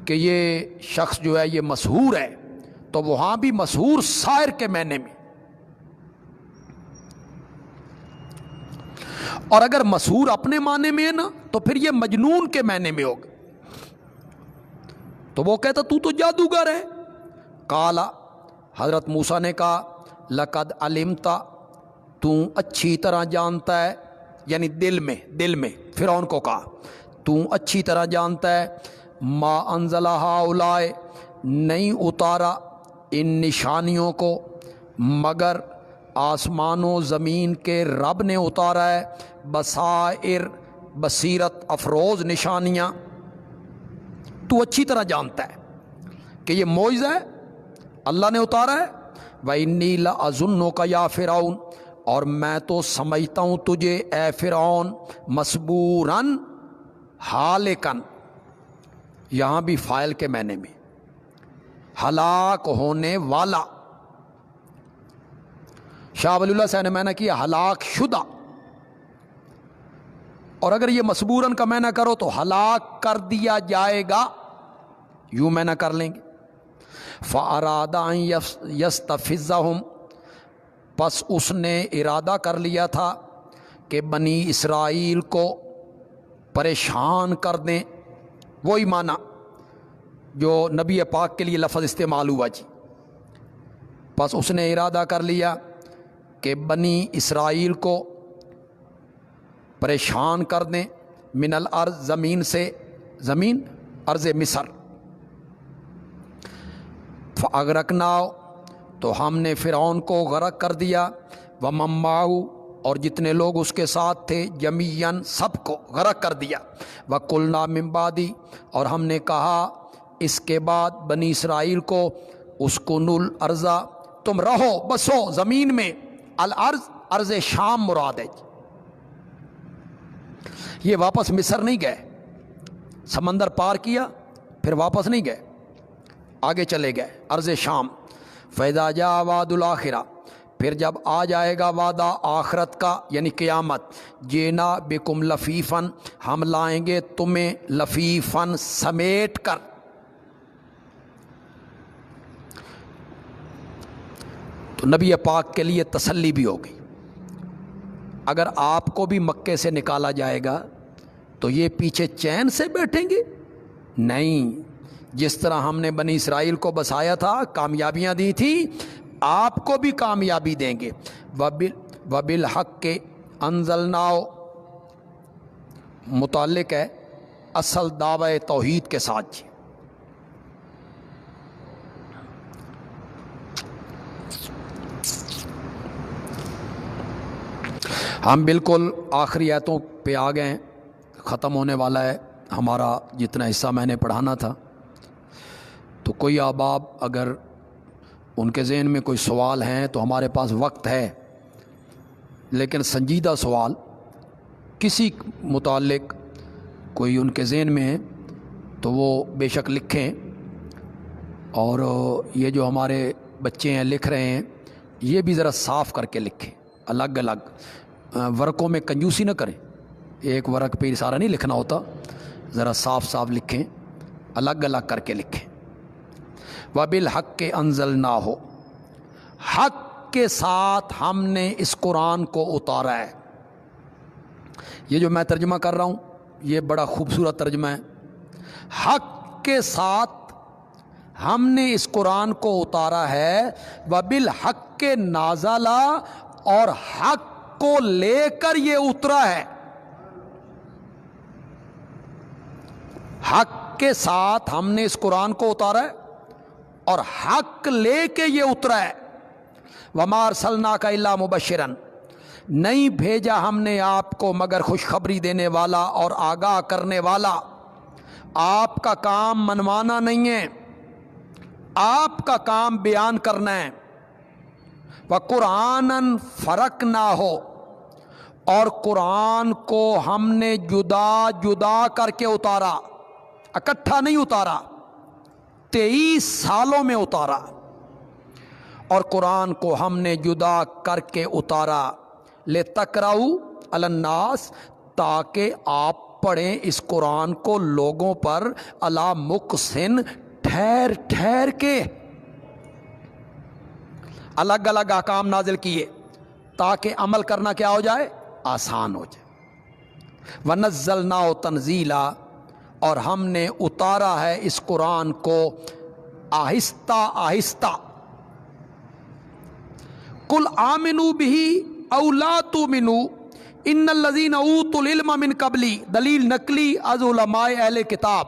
کہ یہ شخص جو ہے یہ مسحور ہے، تو وہاں بھی مسحور سائر کے معنی میں. اور اگر مسحور اپنے معنی میں ہے نا تو پھر یہ مجنون کے معنی میں ہوگا. تو وہ کہتا تو جادوگر ہے. قالا، حضرت موسیٰ نے کہا، لقد علمت، تو اچھی طرح جانتا ہے، یعنی دل میں فرعون کو کہا تو اچھی طرح جانتا ہے، ما انزل ہؤلاء، نہیں اتارا ان نشانیوں کو مگر آسمان و زمین کے رب نے اتارا ہے، بصائر، بصیرت افروز نشانیاں. تو اچھی طرح جانتا ہے کہ یہ معجزہ ہے، اللہ نے اتارا ہے. وَإِنِّي لَأَظُنُّكَ يَا فِرْعَوْنُ، اور میں تو سمجھتا ہوں تجھے اے فرعون مسبوراً ہالکن، یہاں بھی فاعل کے معنی میں، ہلاک ہونے والا. شاہ ولی اللہ صاحب نے معنی کیا ہلاک شدہ، اور اگر یہ مسبوراً کا معنی کرو تو ہلاک کر دیا جائے گا، یوں معنی کر لیں گے. فَأَرَادَ أَن يَسْتَفِزَّهُمْ، پس اس نے ارادہ کر لیا تھا کہ بنی اسرائیل کو پریشان کر دیں. وہی معنی جو نبی پاک کے لیے لفظ استعمال ہوا جی. پس اس نے ارادہ کر لیا کہ بنی اسرائیل کو پریشان کر دیں، من الارض، زمین سے، زمین ارض مصر. فاغرقناہ، تو ہم نے فرعون کو غرق کر دیا، ومن معہ، اور جتنے لوگ اس کے ساتھ تھے، جمیعاً، سب کو غرق کر دیا. وقلنا من بعدی، اور ہم نے کہا اس کے بعد بنی اسرائیل کو، اسکنوا الارض، تم رہو بسو زمین میں، الارض ارض شام مراد ہے۔ یہ واپس مصر نہیں گئے، سمندر پار کیا پھر واپس نہیں گئے، آگے چلے گئے ارض شام۔ فَإِذَا جَاءَ وَعْدُ الْآخِرَةِ، پھر جب آ جائے گا وعدہ آخرت کا یعنی قیامت، جینا بکم لفیفن، ہم لائیں گے تمہیں لفیفن سمیٹ کر۔ تو نبی پاک کے لیے تسلی بھی ہوگی، اگر آپ کو بھی مکے سے نکالا جائے گا تو یہ پیچھے چین سے بیٹھیں گے؟ نہیں، جس طرح ہم نے بنی اسرائیل کو بسایا تھا، کامیابیاں دی تھی، آپ کو بھی کامیابی دیں گے۔ وَبِالْحَقِّ کے انزلناہ متعلق ہے اصل دعوی توحید کے ساتھ۔ ہم بالکل آخری آیتوں پہ آ گئے ہیں، ختم ہونے والا ہے ہمارا جتنا حصہ میں نے پڑھانا تھا۔ تو کوئی احباب اگر ان کے ذہن میں کوئی سوال ہیں تو ہمارے پاس وقت ہے، لیکن سنجیدہ سوال کسی متعلق کوئی ان کے ذہن میں ہے تو وہ بے شک لکھیں، اور یہ جو ہمارے بچے ہیں لکھ رہے ہیں یہ بھی ذرا صاف کر کے لکھیں، الگ الگ ورقوں میں کنجوسی نہ کریں، ایک ورق پہ سارا نہیں لکھنا ہوتا، ذرا صاف صاف لکھیں، الگ الگ کر کے لکھیں۔ وَبِالْحَقِّ أَنزَلْنَاهُ، حق کے ساتھ ہم نے اس قرآن کو اتارا ہے۔ یہ جو میں ترجمہ کر رہا ہوں یہ بڑا خوبصورت ترجمہ ہے، حق کے ساتھ ہم نے اس قرآن کو اتارا ہے، وَبِالْحَقِّ نَازَلَ، اور حق کو لے کر یہ اترا ہے۔ حق کے ساتھ ہم نے اس قرآن کو اتارا ہے اور حق لے کے یہ اترا ہے۔ وَمَا أَرْسَلْنَاكَ إِلَّا مُبَشِّرًا، نہیں بھیجا ہم نے آپ کو مگر خوشخبری دینے والا اور آگاہ کرنے والا۔ آپ کا کام منوانا نہیں ہے، آپ کا کام بیان کرنا ہے۔ وَقُرْآنًا فَرَقْنَاهُ، اور قرآن کو ہم نے جدا جدا کر کے اتارا، اکٹھا نہیں اتارا، 23 سالوں میں اتارا، اور قرآن کو ہم نے جدا کر کے اتارا۔ لِتَقْرَؤْا عَلَى النَّاسِ، تاکہ آپ پڑھیں اس قرآن کو لوگوں پر، عَلَى مُقْسٍ، ٹھہر ٹھہر کے۔ الگ الگ احکام نازل کیے تاکہ عمل کرنا کیا ہو جائے، آسان ہو جائے۔ وَنَزَّلْنَاهُ تَنزِيلًا، اور ہم نے اتارا ہے اس قرآن کو آہستہ آہستہ۔ قُلْ آمِنُوا بِهِ أَوْ لَا تُؤْمِنُوا إِنَّ الَّذِينَ أُوتُوا الْعِلْمَ مِنْ قَبْلِي، دلیل نقلی از علماء اہل کتاب۔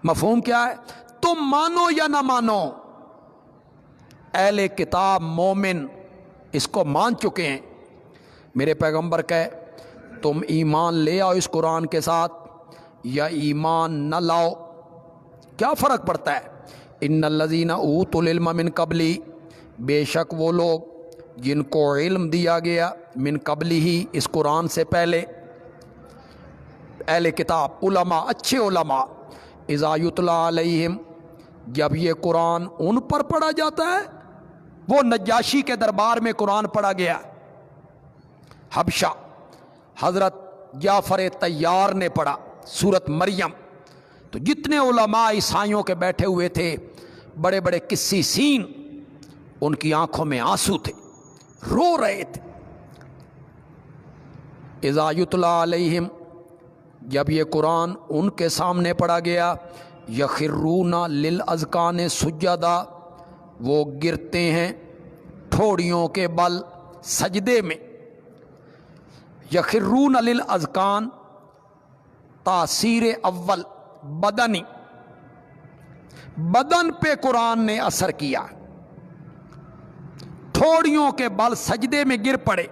مفہوم کیا ہے؟ تم مانو یا نہ مانو، اہل کتاب مومن اس کو مان چکے ہیں۔ میرے پیغمبر کہے تم ایمان لے آؤ اس قرآن کے ساتھ یا ایمان نہ لاؤ، کیا فرق پڑتا ہے؟ ان الذین اوتوا العلم من قبلی، بے شک وہ لوگ جن کو علم دیا گیا من قبلی ہی، اس قرآن سے پہلے، اہل کتاب، علماء، اچھے علماء، اذا یتلی علیہم، جب یہ قرآن ان پر پڑھا جاتا ہے، وہ نجاشی کے دربار میں قرآن پڑھا گیا، حبشہ، حضرت جعفر طیار نے پڑھا سورت مریم، تو جتنے علماء عیسائیوں کے بیٹھے ہوئے تھے، بڑے بڑے قسیسین، ان کی آنکھوں میں آنسو تھے، رو رہے تھے۔ اذا یتلی علیہم، جب یہ قرآن ان کے سامنے پڑھا گیا، یخرون للاذقان سجدا، وہ گرتے ہیں ٹھوڑیوں کے بل سجدے میں۔ یخرون للاذقان، تاثیر اول بدنی، بدن پہ قرآن نے اثر کیا، ٹھوڑیوں کے بل سجدے میں گر پڑے۔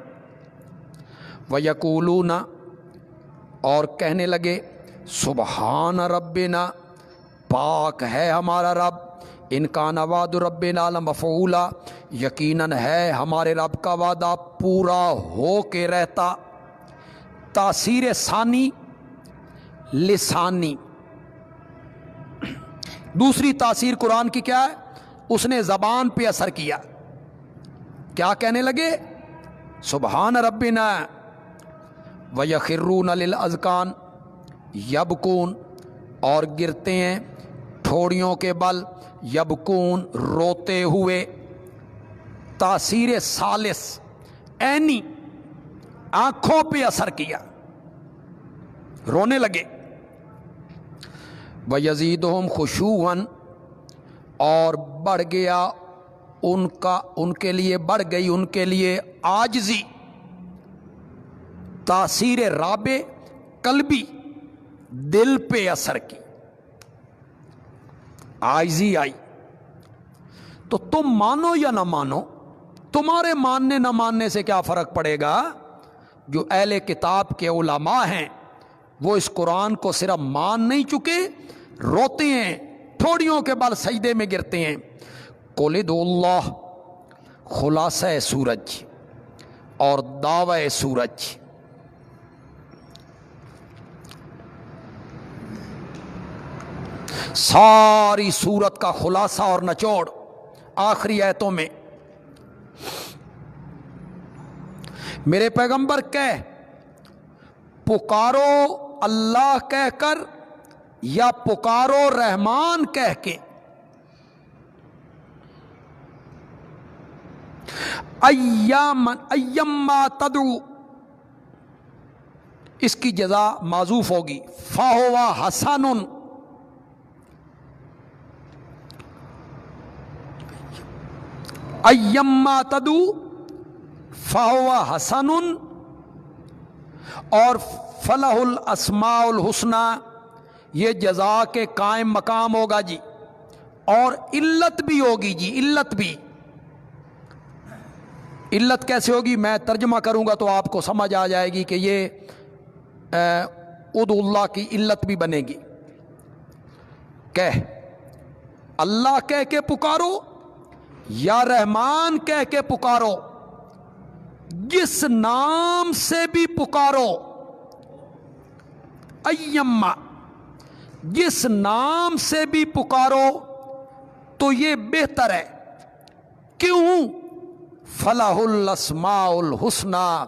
وَيَقُولُونَ، اور کہنے لگے، سبحان ربنا، پاک ہے ہمارا رب، ان کان وعد ربنا لمفعولا، یقیناً ہے ہمارے رب کا وعدہ پورا ہو کے رہتا۔ تاثیر ثانی لسانی، دوسری تاثیر قرآن کی کیا ہے؟ اس نے زبان پہ اثر کیا۔ کیا کہنے لگے؟ سبحان ربنا وَيَخِرُّونَ لِلْأَذْقَانِ یبکون، اور گرتے ہیں ٹھوڑیوں کے بل، یبکون روتے ہوئے۔ تاثیر ثالث عینی، آنکھوں پہ اثر کیا، رونے لگے۔ وَيَزِيدُهُمْ خُشُوعًا، اور بڑھ گیا ان کے لیے بڑھ گئی ان کے لیے عاجزی۔ تاثیر رابع قلبی، دل پہ اثر کی، عاجزی آئی۔ تو تم مانو یا نہ مانو، تمہارے ماننے نہ ماننے سے کیا فرق پڑے گا؟ جو اہل کتاب کے علماء ہیں وہ اس قرآن کو صرف مان نہیں چکے، روتے ہیں، ٹھوڑیوں کے بل سجدے میں گرتے ہیں۔ قُلِ ادعوا اللہ، خلاصہ سورج اور دعوی سورج۔ ساری سورت کا خلاصہ اور نچوڑ آخری آیتوں میں۔ میرے پیغمبر کہہ، پکارو اللہ کہہ کر یا پکارو رحمان کہہ کے، ایما تدعو، اس کی جزا معذوف ہوگی، فَهُوَ حَسَنٌ، ایما تدعو فَهُوَ حَسَنٌ، اور فَلَهُ الْأَسْمَاءُ الْحُسْنَى، یہ جزا کے قائم مقام ہوگا جی۔ اور علت بھی ہوگی جی، علت بھی۔ علت کیسے ہوگی؟ میں ترجمہ کروں گا تو آپ کو سمجھ آ جائے گی کہ یہ ادعو اللہ کی علت بھی بنے گی۔ کہہ، اللہ کہہ کے پکارو یا رحمان کہہ کے پکارو، جس نام سے بھی پکارو، ایما، جس نام سے بھی پکارو تو یہ بہتر ہے۔ کیوں؟ فَلَهُ الْأَسْمَاءُ الْحُسْنَى،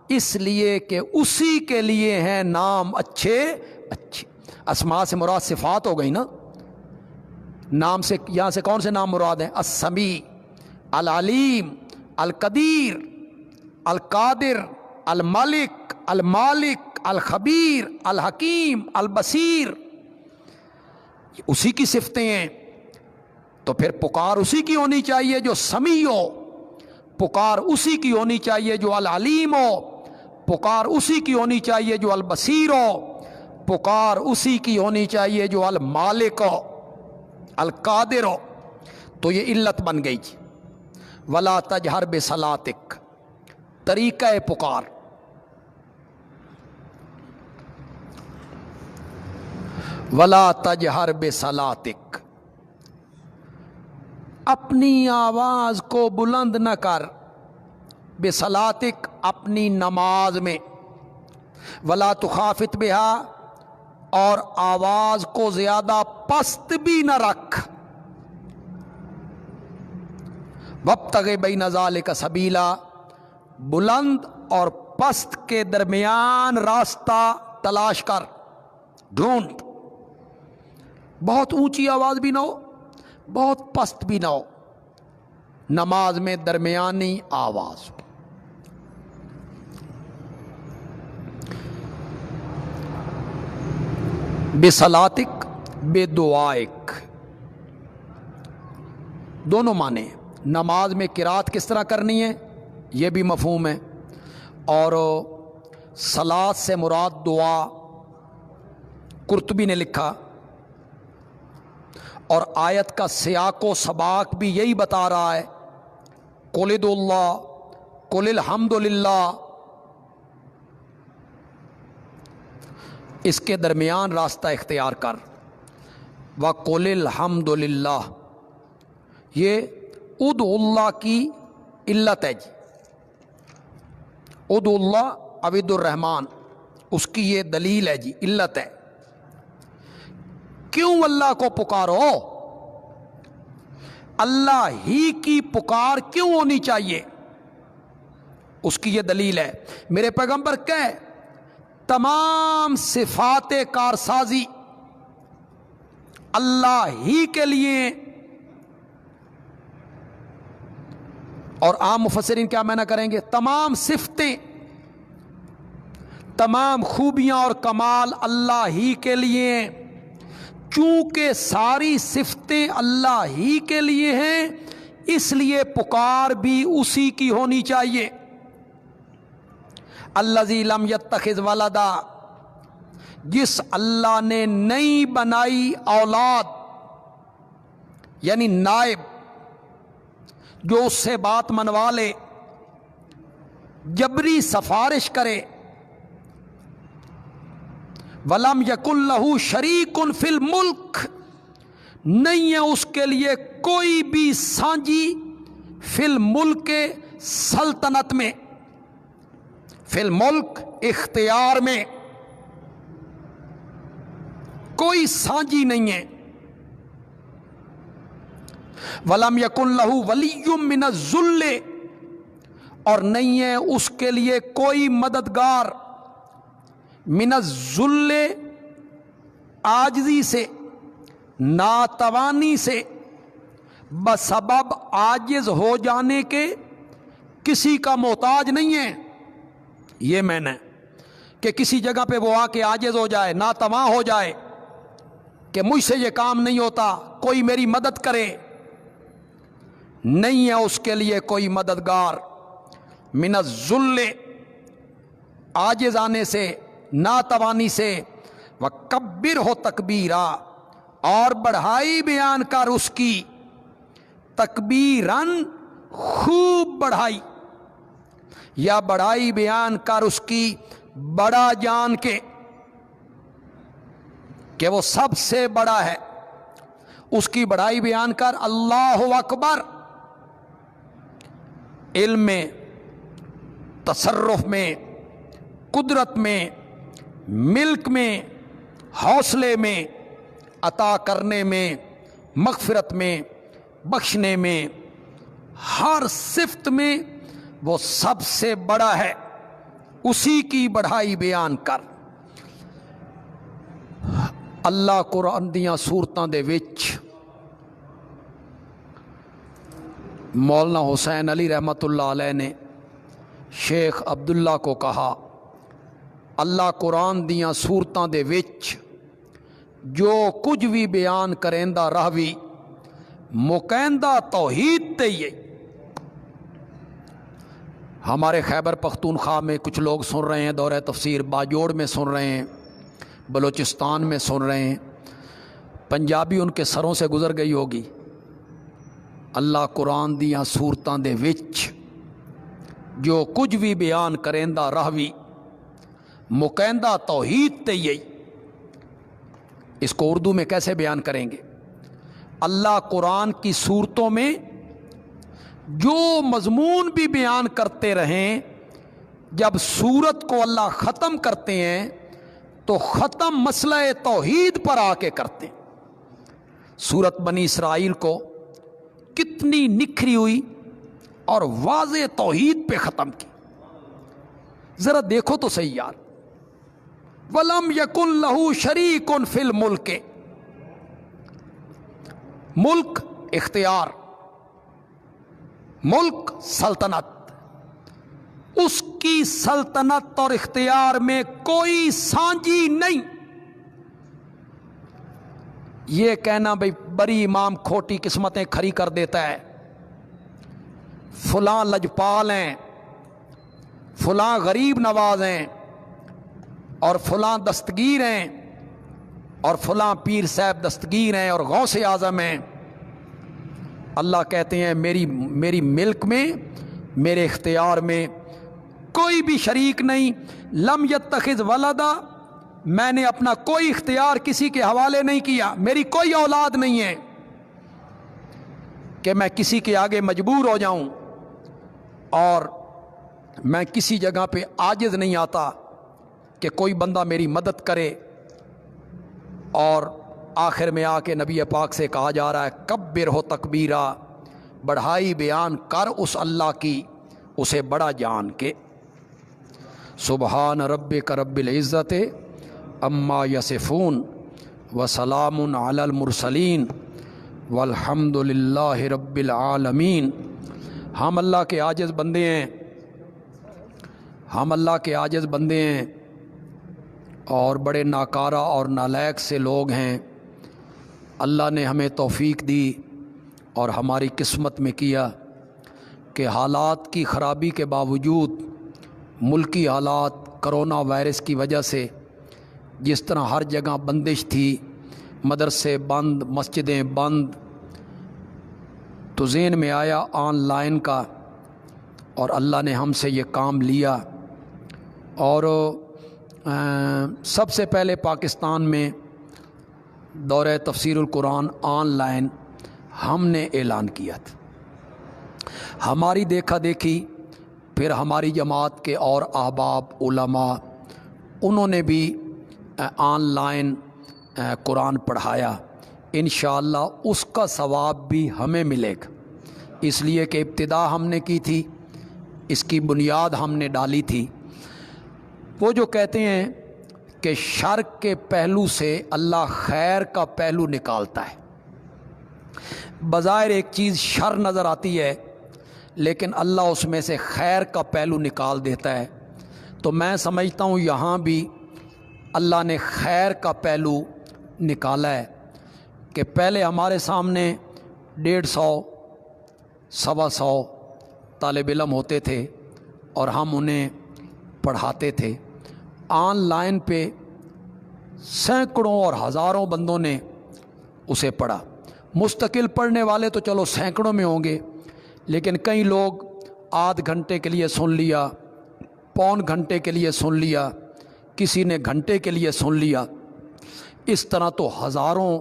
اس لیے کہ اسی کے لیے ہیں نام اچھے اچھے۔ اسماء سے مراد صفات ہو گئی نا۔ نام سے یہاں سے کون سے نام مراد ہیں؟ السمیع، العلیم، القدیر، القادر، الملک، المالک، الخبیر، الحکیم، البصیر، اسی کی صفتیں ہیں۔ تو پھر پکار اسی کی ہونی چاہیے جو سمیع ہو، پکار اسی کی ہونی چاہیے جو العلیم ہو، پکار اسی کی ہونی چاہیے جو البصیر ہو، پکار اسی کی ہونی چاہیے جو المالک ہو، القادر ہو۔ تو یہ علت بن گئی جی۔ ولا تجہر بصلاتک، طریقہ پکار۔ ولا تجہر بصلاتک، اپنی آواز کو بلند نہ کر، بصلاتک، اپنی نماز میں، ولا تخافت بہا، اور آواز کو زیادہ پست بھی نہ رکھ، وابتغ بین ذالک سبیلا، بلند اور پست کے درمیان راستہ تلاش کر، ڈھونڈ۔ بہت اونچی آواز بھی نہ ہو، بہت پست بھی نہ ہو، نماز میں درمیانی آواز۔ بصلاتک، بے دعائک، دونوں معنی ہیں۔ نماز میں قرات کس طرح کرنی ہے یہ بھی مفہوم ہے، اور صلات سے مراد دعا، قرطبی نے لکھا، اور آیت کا سیاق و سباق بھی یہی بتا رہا ہے، قُلِ ادعوا اللہ، قُلِ الحمد للہ، اس کے درمیان راستہ اختیار کر، وَقُلِ الْحَمْدُ لِلَّهِ، یہ ادعو اللہ کی علت ہے جی، ادعو اللہ عبد الرحمن، اس کی یہ دلیل ہے جی، علت ہے۔ کیوں اللہ کو پکارو؟ اللہ ہی کی پکار کیوں ہونی چاہیے؟ اس کی یہ دلیل ہے۔ میرے پیغمبر کہ تمام صفات کارسازی اللہ ہی کے لیے، اور عام مفسرین کیا معنی کریں گے؟ تمام صفتیں، تمام خوبیاں اور کمال اللہ ہی کے لیے۔ چونکہ ساری صفتیں اللہ ہی کے لیے ہیں، اس لیے پکار بھی اسی کی ہونی چاہیے۔ الذی لم یتخذ ولدا، جس اللہ نے نہیں بنائی اولاد، یعنی نائب جو اس سے بات منوا لے، جبری سفارش کرے۔ وَلَمْ يَكُنْ لَهُ شَرِيكٌ فِي الْمُلْكِ، نہیں ہے اس کے لیے کوئی بھی سانجی، فی الملک سلطنت میں، فی الملک اختیار میں کوئی سانجی نہیں ہے۔ وَلَمْ يَكُنْ لَهُ وَلِيٌّ مِّنَ الذُّلِّ، اور نہیں ہے اس کے لیے کوئی مددگار، من الذل، عاجزی سے، ناتوانی سے، بسبب عاجز ہو جانے کے کسی کا محتاج نہیں ہے۔ یہ میں نے کہ کسی جگہ پہ وہ آ کے عاجز ہو جائے، ناتواں ہو جائے کہ مجھ سے یہ کام نہیں ہوتا، کوئی میری مدد کرے، نہیں ہے اس کے لیے کوئی مددگار۔ من الذل، عاجز آنے سے، ناتوانی سے، وَكَبِّرْهُ تَكْبِيرًا، اور بڑھائی بیان کر اس کی، تکبیراً خوب بڑھائی، یا بڑھائی بیان کر اس کی بڑا جان کے کہ وہ سب سے بڑا ہے، اس کی بڑائی بیان کر۔ اللہ اکبر، علم میں، تصرف میں، قدرت میں، ملک میں، حوصلے میں، عطا کرنے میں، مغفرت میں، بخشنے میں، ہر صفت میں وہ سب سے بڑا ہے، اسی کی بڑھائی بیان کر۔ اللہ قرآن دیاں سورتاں دے وچ مولانا حسین علی رحمت اللہ علیہ نے شیخ عبداللہ کو کہا، اللہ قرآن دیاں سورتاں دے وچ جو کچھ بھی بیان کریندا راوی مکیندہ توحید تے ہی۔ ہمارے خیبر پختونخوا میں کچھ لوگ سن رہے ہیں، دورہ تفسیر باجوڑ میں سن رہے ہیں، بلوچستان میں سن رہے ہیں، پنجابی ان کے سروں سے گزر گئی ہوگی۔ اللہ قرآن دیاں سورتاں دے وچ جو کچھ بھی بیان کریندا راوی مکیندہ توحید تے ہی۔ اس کو اردو میں کیسے بیان کریں گے؟ اللہ قرآن کی سورتوں میں جو مضمون بھی بیان کرتے رہیں، جب سورت کو اللہ ختم کرتے ہیں تو ختم مسئلہ توحید پر آ کے کرتے ہیں۔ سورت بنی اسرائیل کو کتنی نکھری ہوئی اور واضح توحید پہ ختم کی، ذرا دیکھو تو صحیح یار۔ وَلَمْ يَكُنْ لَهُ شَرِيكٌ فِي الْمُلْكِ، ملک اختیار، ملک سلطنت، اس کی سلطنت اور اختیار میں کوئی سانجی نہیں۔ یہ کہنا بھئی بڑی امام کھوٹی قسمتیں کھری کر دیتا ہے، فلاں لجپال ہیں، فلاں غریب نواز ہیں، اور فلاں دستگیر ہیں، اور فلاں پیر صاحب دستگیر ہیں اور غوث اعظم ہیں۔ اللہ کہتے ہیں میری ملک میں، میرے اختیار میں کوئی بھی شریک نہیں۔ لم یتخذ ولدا، میں نے اپنا کوئی اختیار کسی کے حوالے نہیں کیا، میری کوئی اولاد نہیں ہے۔ کہ میں کسی کے آگے مجبور ہو جاؤں اور میں کسی جگہ پہ عاجز نہیں آتا کہ کوئی بندہ میری مدد کرے، اور آخر میں آ کے نبی پاک سے کہا جا رہا ہے کبر ہو تکبیرہ، بڑھائی بیان کر اس اللہ کی اسے بڑا جان کے۔ سبحان ربک رب العزت اما یصفون وسلام علی المرسلین والحمد للہ رب العالمین۔ ہم اللہ کے عاجز بندے ہیں، ہم اللہ کے عاجز بندے ہیں اور بڑے ناکارہ اور نالائق سے لوگ ہیں۔ اللہ نے ہمیں توفیق دی اور ہماری قسمت میں کیا کہ حالات کی خرابی کے باوجود، ملکی حالات کرونا وائرس کی وجہ سے جس طرح ہر جگہ بندش تھی، مدرسے بند، مسجدیں بند، تو ذہن میں آیا آن لائن کا، اور اللہ نے ہم سے یہ کام لیا۔ اور سب سے پہلے پاکستان میں دورہ تفسیر القرآن آن لائن ہم نے اعلان کیا تھا۔ ہماری دیکھا دیکھی پھر ہماری جماعت کے اور احباب علماء انہوں نے بھی آن لائن قرآن پڑھایا۔ انشاءاللہ اس کا ثواب بھی ہمیں ملے گا، اس لیے کہ ابتدا ہم نے کی تھی، اس کی بنیاد ہم نے ڈالی تھی۔ وہ جو کہتے ہیں کہ شر کے پہلو سے اللہ خیر کا پہلو نکالتا ہے، بظاہر ایک چیز شر نظر آتی ہے لیکن اللہ اس میں سے خیر کا پہلو نکال دیتا ہے، تو میں سمجھتا ہوں یہاں بھی اللہ نے خیر کا پہلو نکالا ہے کہ پہلے ہمارے سامنے 150 125 طالب علم ہوتے تھے اور ہم انہیں پڑھاتے تھے۔ آن لائن پہ سینکڑوں اور ہزاروں بندوں نے اسے پڑھا۔ مستقل پڑھنے والے تو چلو سینکڑوں میں ہوں گے، لیکن کئی لوگ آدھ گھنٹے کے لیے سن لیا، پون گھنٹے کے لیے سن لیا، کسی نے گھنٹے کے لیے سن لیا، اس طرح تو ہزاروں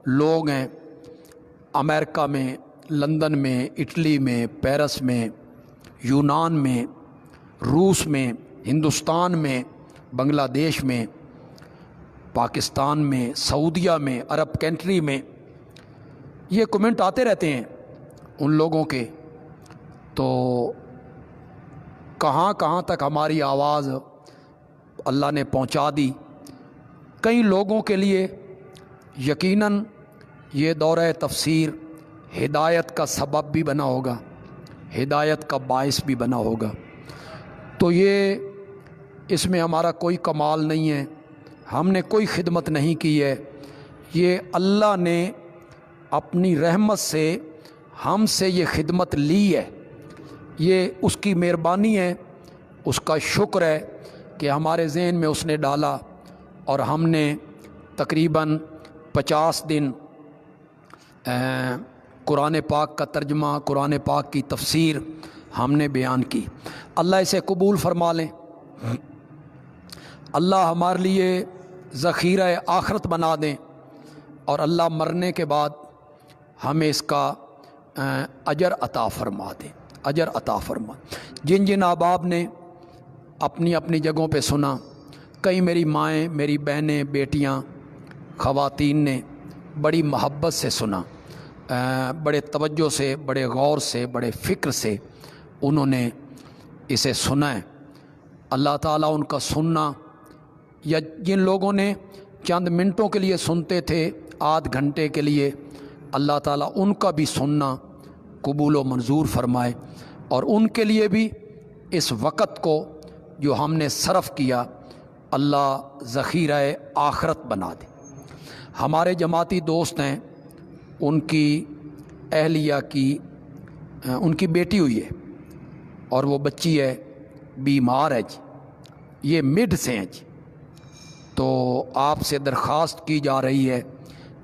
لوگ ہیں۔ امریکہ میں، لندن میں، اٹلی میں، پیرس میں، یونان میں، روس میں، ہندوستان میں، بنگلہ دیش میں، پاکستان میں، سعودیہ میں، عرب کنٹری میں، یہ کمنٹ آتے رہتے ہیں ان لوگوں کے۔ تو کہاں کہاں تک ہماری آواز اللہ نے پہنچا دی۔ کئی لوگوں کے لیے یقیناً یہ دورہ تفسیر ہدایت کا سبب بھی بنا ہوگا، ہدایت کا باعث بھی بنا ہوگا۔ تو یہ اس میں ہمارا کوئی کمال نہیں ہے، ہم نے کوئی خدمت نہیں کی ہے، یہ اللہ نے اپنی رحمت سے ہم سے یہ خدمت لی ہے، یہ اس کی مہربانی ہے، اس کا شکر ہے کہ ہمارے ذہن میں اس نے ڈالا، اور ہم نے تقریباً 50 دن قرآن پاک کا ترجمہ، قرآن پاک کی تفسیر ہم نے بیان کی۔ اللہ اسے قبول فرما لیں، اللہ ہمارے لیے ذخیرہ آخرت بنا دیں، اور اللہ مرنے کے بعد ہمیں اس کا اجر عطا فرما دیں، اجر عطا فرما۔ جن جن احباب نے اپنی اپنی جگہوں پہ سنا، کئی میری مائیں، میری بہنیں، بیٹیاں، خواتین نے بڑی محبت سے سنا، بڑے توجہ سے، بڑے غور سے، بڑے فکر سے انہوں نے اسے سنا ہے۔ اللہ تعالیٰ ان کا سننا، یا جن لوگوں نے چند منٹوں کے لیے سنتے تھے، آدھ گھنٹے کے لیے، اللہ تعالیٰ ان کا بھی سننا قبول و منظور فرمائے، اور ان کے لیے بھی اس وقت کو جو ہم نے صرف کیا اللہ ذخیرہ آخرت بنا دے۔ ہمارے جماعتی دوست ہیں، ان کی اہلیہ کی ان کی بیٹی ہوئی ہے، اور وہ بچی ہے بیمار ہے جی، یہ مڈ سے ہیں جی۔ تو آپ سے درخواست کی جا رہی ہے،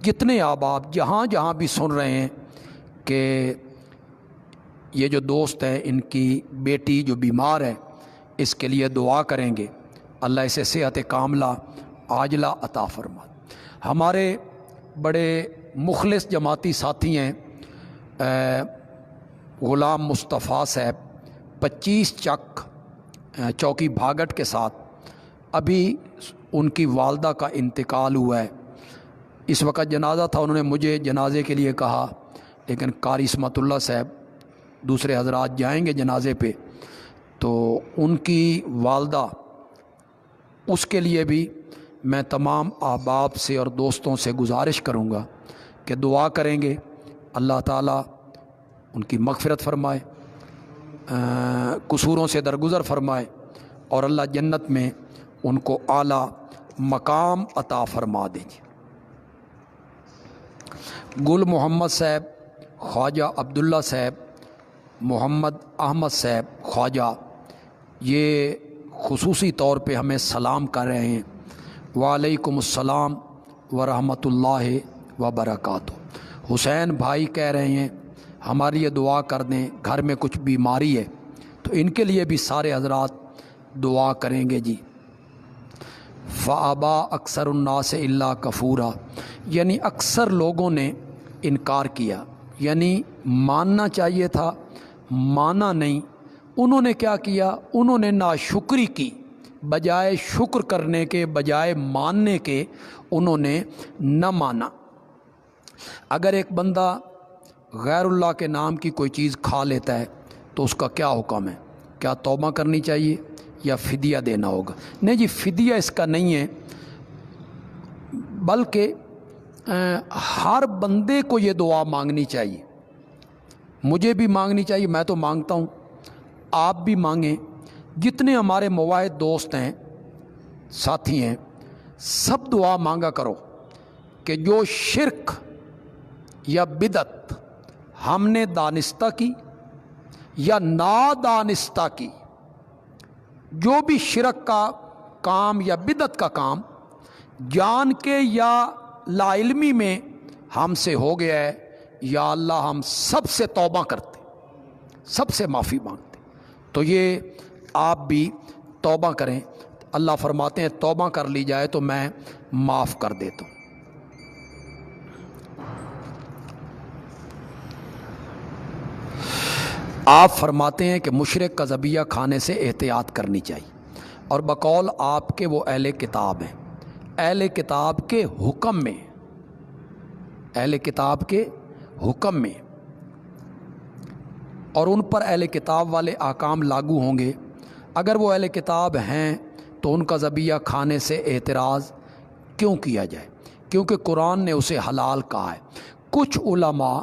جتنے احباب جہاں جہاں بھی سن رہے ہیں، کہ یہ جو دوست ہے ان کی بیٹی جو بیمار ہے، اس کے لیے دعا کریں گے، اللہ اسے صحت کاملہ عاجلہ عطا فرما۔ ہمارے بڑے مخلص جماعتی ساتھی ہیں، غلام مصطفیٰ صاحب 25 چک چوکی بھاگٹ کے ساتھ ابھی ان کی والدہ کا انتقال ہوا ہے۔ اس وقت جنازہ تھا، انہوں نے مجھے جنازے کے لیے کہا، لیکن قاری اسمت اللہ صاحب دوسرے حضرات جائیں گے جنازے پہ، تو ان کی والدہ، اس کے لیے بھی میں تمام احباب سے اور دوستوں سے گزارش کروں گا کہ دعا کریں گے، اللہ تعالیٰ ان کی مغفرت فرمائے، قصوروں سے درگزر فرمائے، اور اللہ جنت میں ان کو اعلیٰ مقام عطا فرما دیں گے۔ گل محمد صاحب، خواجہ عبداللہ صاحب، محمد احمد صاحب خواجہ، یہ خصوصی طور پہ ہمیں سلام کر رہے ہیں، وعلیکم السلام ورحمۃ اللہ وبرکاتہ۔ حسین بھائی کہہ رہے ہیں ہمارے لیے دعا کر دیں، گھر میں کچھ بیماری ہے، تو ان کے لیے بھی سارے حضرات دعا کریں گے جی۔ فَأَبَى أَكْثَرُ النَّاسِ إِلَّا كَفُورًا، یعنی اکثر لوگوں نے انکار کیا، یعنی ماننا چاہیے تھا، مانا نہیں۔ انہوں نے کیا کیا؟ انہوں نے ناشکری کی، بجائے شکر کرنے کے، بجائے ماننے کے انہوں نے نہ مانا۔ اگر ایک بندہ غیر اللہ کے نام کی کوئی چیز کھا لیتا ہے تو اس کا کیا حکم ہے؟ کیا توبہ کرنی چاہیے یا فدیہ دینا ہوگا؟ نہیں جی، فدیہ اس کا نہیں ہے، بلکہ ہر بندے کو یہ دعا مانگنی چاہیے، مجھے بھی مانگنی چاہیے، میں تو مانگتا ہوں، آپ بھی مانگیں، جتنے ہمارے مواحد دوست ہیں، ساتھی ہیں، سب دعا مانگا کرو کہ جو شرک یا بدعت ہم نے دانستہ کی یا نادانستہ کی، جو بھی شرک کا کام یا بدعت کا کام جان کے یا لا علمی میں ہم سے ہو گیا ہے، یا اللہ ہم سب سے توبہ کرتے، سب سے معافی مانگتے، تو یہ آپ بھی توبہ کریں۔ اللہ فرماتے ہیں توبہ کر لی جائے تو میں معاف کر دیتا ہوں۔ آپ فرماتے ہیں کہ مشرک کا ذبیحہ کھانے سے احتیاط کرنی چاہیے، اور بقول آپ کے وہ اہل کتاب ہیں، اہل کتاب کے حکم میں، اہل کتاب کے حکم میں، اور ان پر اہل کتاب والے احکام لاگو ہوں گے۔ اگر وہ اہل کتاب ہیں تو ان کا ذبیحہ کھانے سے اعتراض کیوں کیا جائے؟ کیونکہ قرآن نے اسے حلال کہا ہے۔ کچھ علماء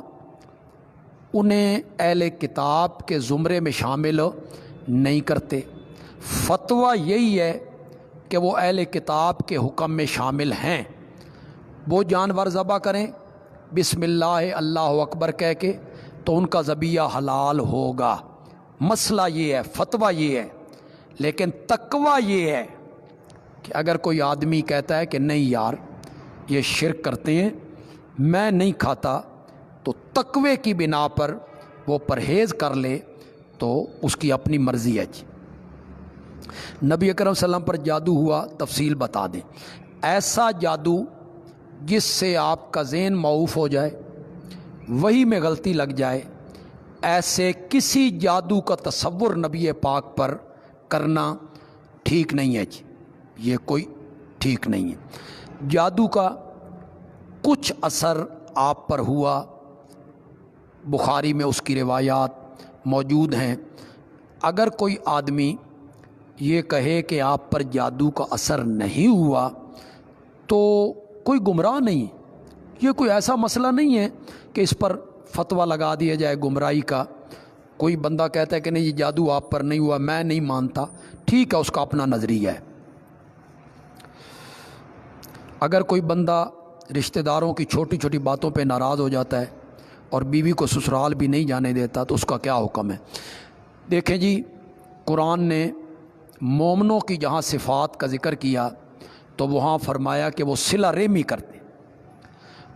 انہیں اہل کتاب کے زمرے میں شامل نہیں کرتے، فتویٰ یہی ہے کہ وہ اہل کتاب کے حکم میں شامل ہیں، وہ جانور ذبح کریں بسم اللہ اللہ اکبر کہہ کے تو ان کا ذبیحہ حلال ہوگا۔ مسئلہ یہ ہے، فتویٰ یہ ہے، لیکن تقویٰ یہ ہے کہ اگر کوئی آدمی کہتا ہے کہ نہیں یار یہ شرک کرتے ہیں، میں نہیں کھاتا، تو تقوی کی بنا پر وہ پرہیز کر لے تو اس کی اپنی مرضی ہے جی۔ نبی اکرم صلی اللہ علیہ وسلم پر جادو ہوا، تفصیل بتا دیں۔ ایسا جادو جس سے آپ کا ذہن معوف ہو جائے، وہی میں غلطی لگ جائے، ایسے کسی جادو کا تصور نبی پاک پر کرنا ٹھیک نہیں ہے جی، یہ کوئی ٹھیک نہیں ہے۔ جادو کا کچھ اثر آپ پر ہوا، بخاری میں اس کی روایات موجود ہیں۔ اگر کوئی آدمی یہ کہے کہ آپ پر جادو کا اثر نہیں ہوا تو کوئی گمراہ نہیں، یہ کوئی ایسا مسئلہ نہیں ہے کہ اس پر فتویٰ لگا دیا جائے گمراہی کا۔ کوئی بندہ کہتا ہے کہ نہیں یہ جادو آپ پر نہیں ہوا، میں نہیں مانتا، ٹھیک ہے، اس کا اپنا نظریہ ہے۔ اگر کوئی بندہ رشتہ داروں کی چھوٹی چھوٹی باتوں پہ ناراض ہو جاتا ہے اور بیوی کو سسرال بھی نہیں جانے دیتا تو اس کا کیا حکم ہے؟ دیکھیں جی، قرآن نے مومنوں کی جہاں صفات کا ذکر کیا تو وہاں فرمایا کہ وہ صلہ رحمی کرتے،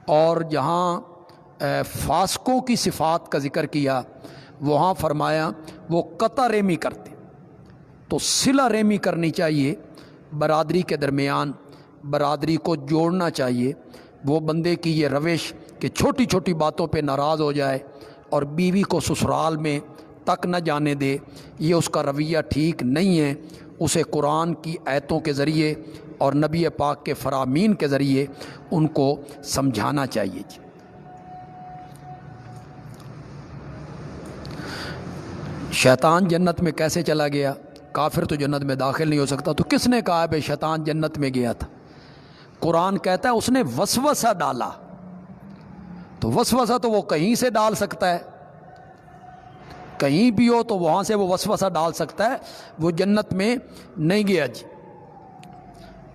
اور جہاں فاسقوں کی صفات کا ذکر کیا وہاں فرمایا وہ قطع رحمی کرتے۔ تو صلہ رحمی کرنی چاہیے، برادری کے درمیان برادری کو جوڑنا چاہیے۔ وہ بندے کی یہ روش کہ چھوٹی چھوٹی باتوں پہ ناراض ہو جائے اور بیوی کو سسرال میں تک نہ جانے دے، یہ اس کا رویہ ٹھیک نہیں ہے۔ اسے قرآن کی آیتوں کے ذریعے اور نبی پاک کے فرامین کے ذریعے ان کو سمجھانا چاہیے جی۔ شیطان جنت میں کیسے چلا گیا؟ کافر تو جنت میں داخل نہیں ہو سکتا، تو کس نے کہا بھائی شیطان جنت میں گیا تھا؟ قرآن کہتا ہے اس نے وسوسہ ڈالا، تو وسوسہ تو وہ کہیں سے ڈال سکتا ہے، کہیں بھی ہو تو وہاں سے وہ وسوسہ ڈال سکتا ہے، وہ جنت میں نہیں گیا جی۔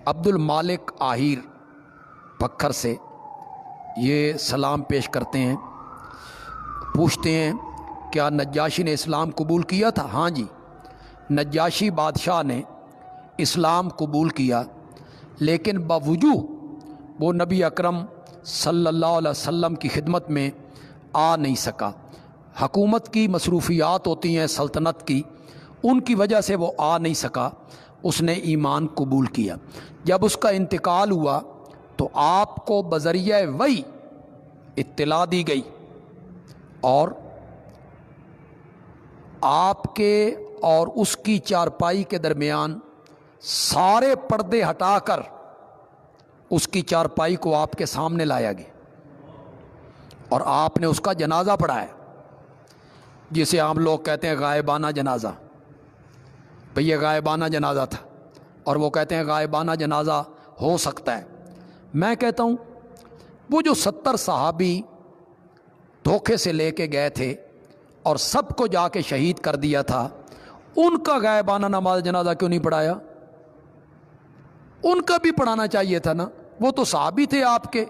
عبد المالک آہیر پکھر سے یہ سلام پیش کرتے ہیں، پوچھتے ہیں کیا نجاشی نے اسلام قبول کیا تھا؟ ہاں جی، نجاشی بادشاہ نے اسلام قبول کیا، لیکن باوجود وہ نبی اکرم صلی اللہ علیہ وسلم کی خدمت میں آ نہیں سکا۔ حکومت کی مصروفیات ہوتی ہیں سلطنت کی، ان کی وجہ سے وہ آ نہیں سکا، اس نے ایمان قبول کیا۔ جب اس کا انتقال ہوا تو آپ کو بذریعہ وحی اطلاع دی گئی، اور آپ کے اور اس کی چارپائی کے درمیان سارے پردے ہٹا کر اس کی چارپائی کو آپ کے سامنے لایا گیا، اور آپ نے اس کا جنازہ پڑھایا، جسے عام لوگ کہتے ہیں غائبانہ جنازہ۔ بھئی یہ غائبانہ جنازہ تھا، اور وہ کہتے ہیں غائبانہ جنازہ ہو سکتا ہے۔ میں کہتا ہوں وہ جو 70 صحابی دھوکے سے لے کے گئے تھے اور سب کو جا کے شہید کر دیا تھا، ان کا غائبانہ نماز جنازہ کیوں نہیں پڑھایا؟ ان کا بھی پڑھانا چاہیے تھا نا، وہ تو صحابی تھے آپ کے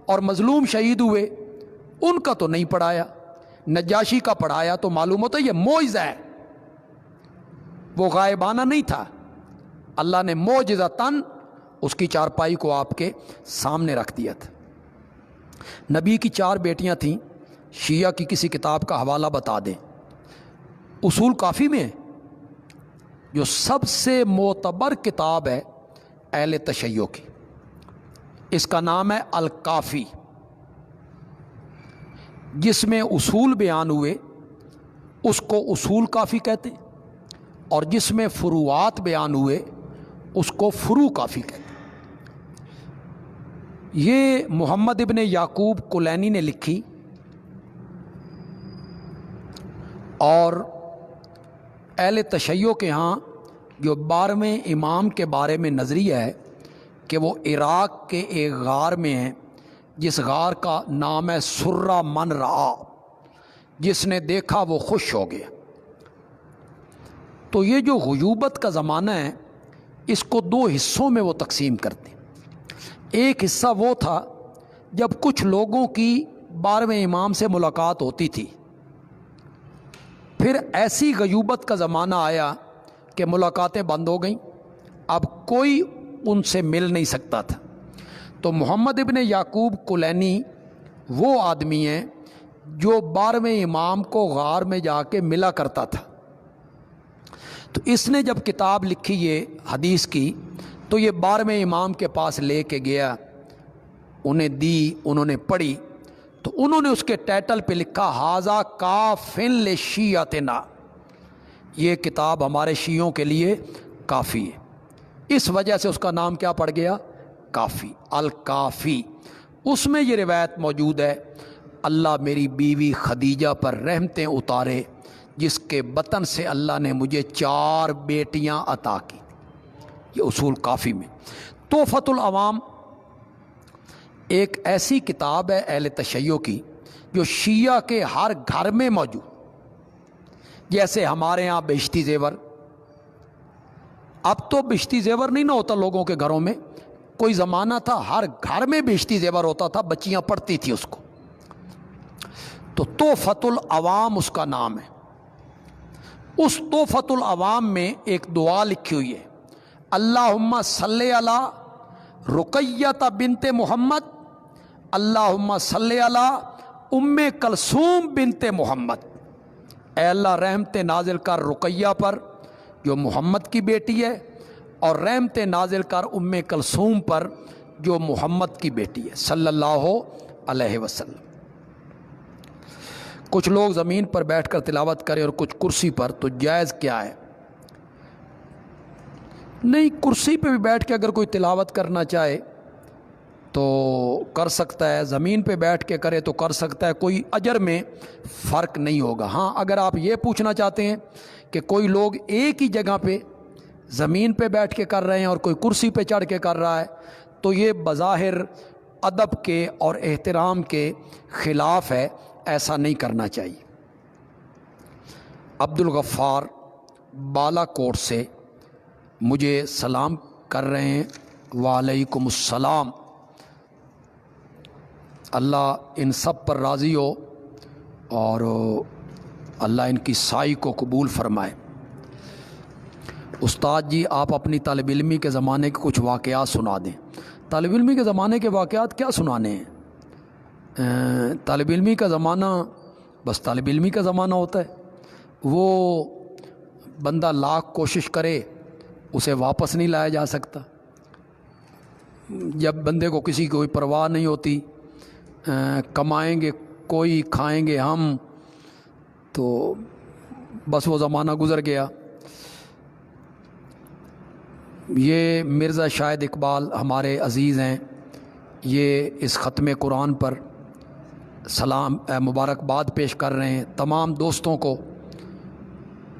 اور مظلوم شہید ہوئے، ان کا تو نہیں پڑھایا۔ نجاشی کا پڑھایا تو معلوم ہوتا ہے یہ معجزہ ہے، وہ غائبانہ نہیں تھا، اللہ نے معجزتاً اس کی چارپائی کو آپ کے سامنے رکھ دیا تھا۔ نبی کی 4 بیٹیاں تھیں، شیعہ کی کسی کتاب کا حوالہ بتا دیں، اصول کافی میں ہے، جو سب سے معتبر کتاب ہے اہل تشیع کی، اس کا نام ہے الکافی، جس میں اصول بیان ہوئے اس کو اصول کافی کہتے ہیں، اور جس میں فروعات بیان ہوئے اس کو فروع کافی کہتے ہیں۔ یہ محمد ابن یعقوب کلینی نے لکھی، اور اہل تشیع کے ہاں جو 12ویں امام کے بارے میں نظریہ ہے کہ وہ عراق کے ایک غار میں ہیں، جس غار کا نام ہے سرہ من رعا، جس نے دیکھا وہ خوش ہو گیا۔ تو یہ جو غیوبت کا زمانہ ہے، اس کو 2 حصوں میں وہ تقسیم کرتے ہیں۔ ایک حصہ وہ تھا جب کچھ لوگوں کی 12ویں امام سے ملاقات ہوتی تھی، پھر ایسی غیوبت کا زمانہ آیا کہ ملاقاتیں بند ہو گئیں، اب کوئی ان سے مل نہیں سکتا تھا۔ تو محمد ابن یعقوب کلینی وہ آدمی ہیں جو 12ویں امام کو غار میں جا کے ملا کرتا تھا۔ تو اس نے جب کتاب لکھی یہ حدیث کی، تو یہ 12ویں امام کے پاس لے کے گیا، انہیں دی، انہوں نے پڑھی، تو انہوں نے اس کے ٹائٹل پہ لکھا ھذا کافٍ لشیعتنا، یہ کتاب ہمارے شیعوں کے لیے کافی ہے۔ اس وجہ سے اس کا نام کیا پڑ گیا؟ کافی، الکافی۔ اس میں یہ روایت موجود ہے، اللہ میری بیوی خدیجہ پر رحمتیں اتارے، جس کے بطن سے اللہ نے مجھے 4 بیٹیاں عطا کی۔ یہ اصول کافی میں۔ تحفۃ العوام ایک ایسی کتاب ہے اہل تشیع کی جو شیعہ کے ہر گھر میں موجود، جیسے ہمارے ہاں بہشتی زیور، اب تو بہشتی زیور نہیں نہ ہوتا لوگوں کے گھروں میں، کوئی زمانہ تھا ہر گھر میں بہشتی زیور ہوتا تھا، بچیاں پڑھتی تھی اس کو۔ تو تحفۃ العوام اس کا نام ہے۔ اس تحفۃ العوام میں ایک دعا لکھی ہوئی ہے، اللہم صلی علی رقیہ بنت محمد، اللہم صلی علی ام کلثوم بنت محمد، اے اللہ رحمت نازل کر رقیہ پر جو محمد کی بیٹی ہے، اور رحمت نازل کر ام کلثوم پر جو محمد کی بیٹی ہے صلی اللہ علیہ وسلم۔ کچھ لوگ زمین پر بیٹھ کر تلاوت کریں اور کچھ کرسی پر، تو جائز کیا ہے؟ نہیں، کرسی پہ بھی بیٹھ کے اگر کوئی تلاوت کرنا چاہے تو کر سکتا ہے، زمین پہ بیٹھ کے کرے تو کر سکتا ہے، کوئی اجر میں فرق نہیں ہوگا۔ ہاں، اگر آپ یہ پوچھنا چاہتے ہیں کہ کوئی لوگ ایک ہی جگہ پہ زمین پہ بیٹھ کے کر رہے ہیں اور کوئی کرسی پہ چڑھ کے کر رہا ہے، تو یہ بظاہر ادب کے اور احترام کے خلاف ہے، ایسا نہیں کرنا چاہیے۔ عبد الغفار بالا کوٹ سے مجھے سلام کر رہے ہیں، وعلیکم السلام۔ اللہ ان سب پر راضی ہو اور اللہ ان کی سائی کو قبول فرمائے۔ استاد جی، آپ اپنی طالب علمی کے زمانے کے کچھ واقعات سنا دیں۔ طالب علمی کے زمانے کے واقعات کیا سنانے ہیں؟ طالب علمی کا زمانہ بس طالب علمی کا زمانہ ہوتا ہے، وہ بندہ لاکھ کوشش کرے اسے واپس نہیں لایا جا سکتا۔ جب بندے کو کسی کوئی پرواہ نہیں ہوتی، کمائیں گے کوئی، کھائیں گے ہم، تو بس وہ زمانہ گزر گیا۔ یہ مرزا شاہد اقبال ہمارے عزیز ہیں، یہ اس ختم قرآن پر سلام مبارکباد پیش کر رہے ہیں تمام دوستوں کو۔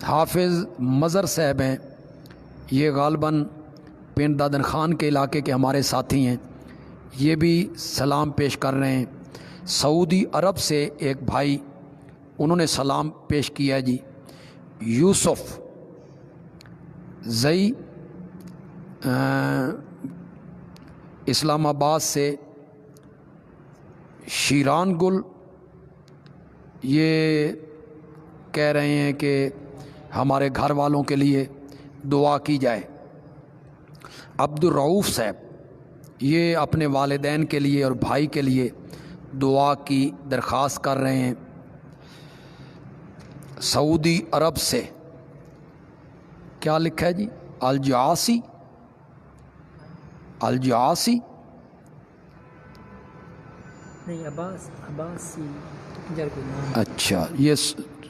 حافظ مظہر صاحب ہیں، یہ غالباً پنڈ دادن خان کے علاقے کے ہمارے ساتھی ہیں، یہ بھی سلام پیش کر رہے ہیں۔ سعودی عرب سے ایک بھائی، انہوں نے سلام پیش کیا جی۔ یوسف زئی اسلام آباد سے، شیران گل یہ کہہ رہے ہیں کہ ہمارے گھر والوں کے لیے دعا کی جائے۔ عبد الرؤف صاحب یہ اپنے والدین کے لیے اور بھائی کے لیے دعا کی درخواست کر رہے ہیں۔ سعودی عرب سے کیا لکھا ہے جی؟ الجعاسی نہیں، عباسی اچھا، یہ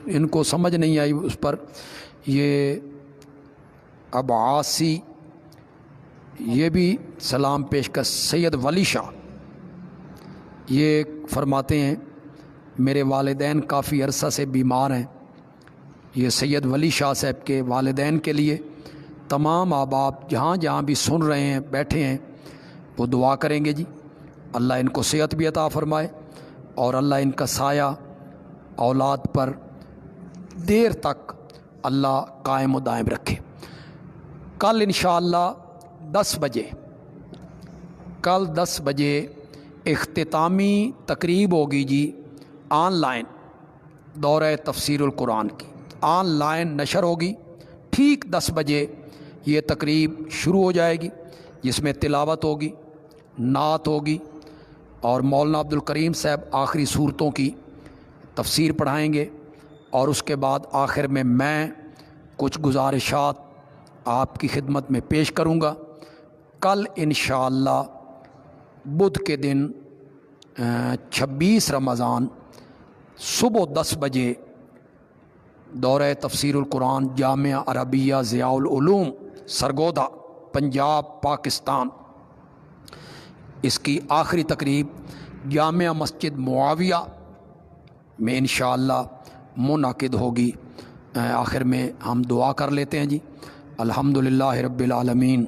ان کو سمجھ نہیں آئی اس پر، یہ عباسی یہ بھی سلام پیش کر۔ سید ولی شاہ یہ فرماتے ہیں میرے والدین کافی عرصہ سے بیمار ہیں، یہ سید ولی شاہ صاحب کے والدین کے لیے تمام احباب جہاں جہاں بھی سن رہے ہیں بیٹھے ہیں وہ دعا کریں گے جی۔ اللہ ان کو صحت بھی عطا فرمائے اور اللہ ان کا سایہ اولاد پر دیر تک اللہ قائم و دائم رکھے۔ کل انشاءاللہ 10 بجے اختتامی تقریب ہوگی جی، آن لائن دورہ تفسیر القرآن کی آن لائن نشر ہوگی۔ ٹھیک 10 بجے یہ تقریب شروع ہو جائے گی، جس میں تلاوت ہوگی، نعت ہوگی اور مولانا عبد الکریم صاحب آخری صورتوں کی تفسیر پڑھائیں گے، اور اس کے بعد آخر میں کچھ گزارشات آپ کی خدمت میں پیش کروں گا۔ کل انشاءاللہ بدھ کے دن 26 رمضان صبح 10 بجے دورہ تفسیر القرآن جامعہ عربیہ ضیاء العلوم سرگودا پنجاب پاکستان، اس کی آخری تقریب جامعہ مسجد معاویہ میں انشاءاللہ منعقد ہوگی۔ آخر میں ہم دعا کر لیتے ہیں جی۔ الحمدللہ رب العالمین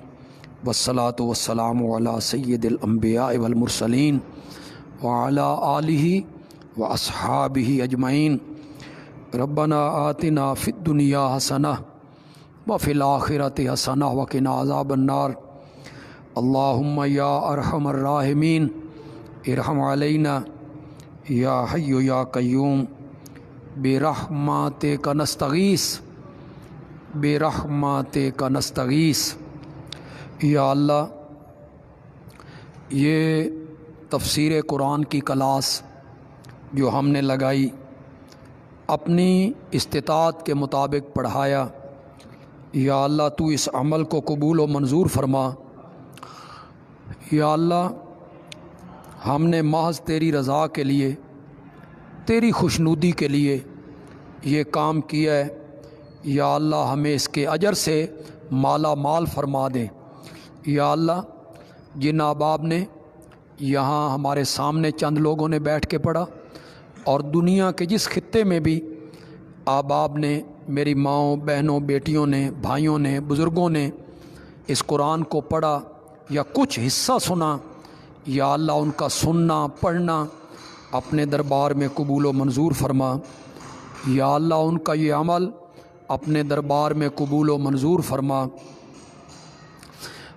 والصلاة والسلام علی سید الانبیاء والمرسلین وعلی آلہ واصحابہ اجمعین۔ ربنا آتنا فی الدنیا حسنہ وفی الآخرۃ حسنہ وقنا عذاب النار۔ اللہم یا ارحم الراحمین ارحم علینا یا حی یا قیوم برحمتک نستغیث برحمتک نستغیث۔ یا اللہ، یہ تفسیر قرآن کی کلاس جو ہم نے لگائی، اپنی استطاعت کے مطابق پڑھایا، یا اللہ تو اس عمل کو قبول و منظور فرما۔ یا اللہ، ہم نے محض تیری رضا کے لیے تیری خوشنودی کے لیے یہ کام کیا ہے، یا اللہ ہمیں اس کے اجر سے مالا مال فرما دے۔ یا اللہ جن احباب نے یہاں ہمارے سامنے چند لوگوں نے بیٹھ کے پڑھا، اور دنیا کے جس خطے میں بھی احباب نے، میری ماؤں بہنوں بیٹیوں نے بھائیوں نے بزرگوں نے اس قرآن کو پڑھا یا کچھ حصہ سنا، یا اللہ ان کا سننا پڑھنا اپنے دربار میں قبول و منظور فرما۔ یا اللہ ان کا یہ عمل اپنے دربار میں قبول و منظور فرما۔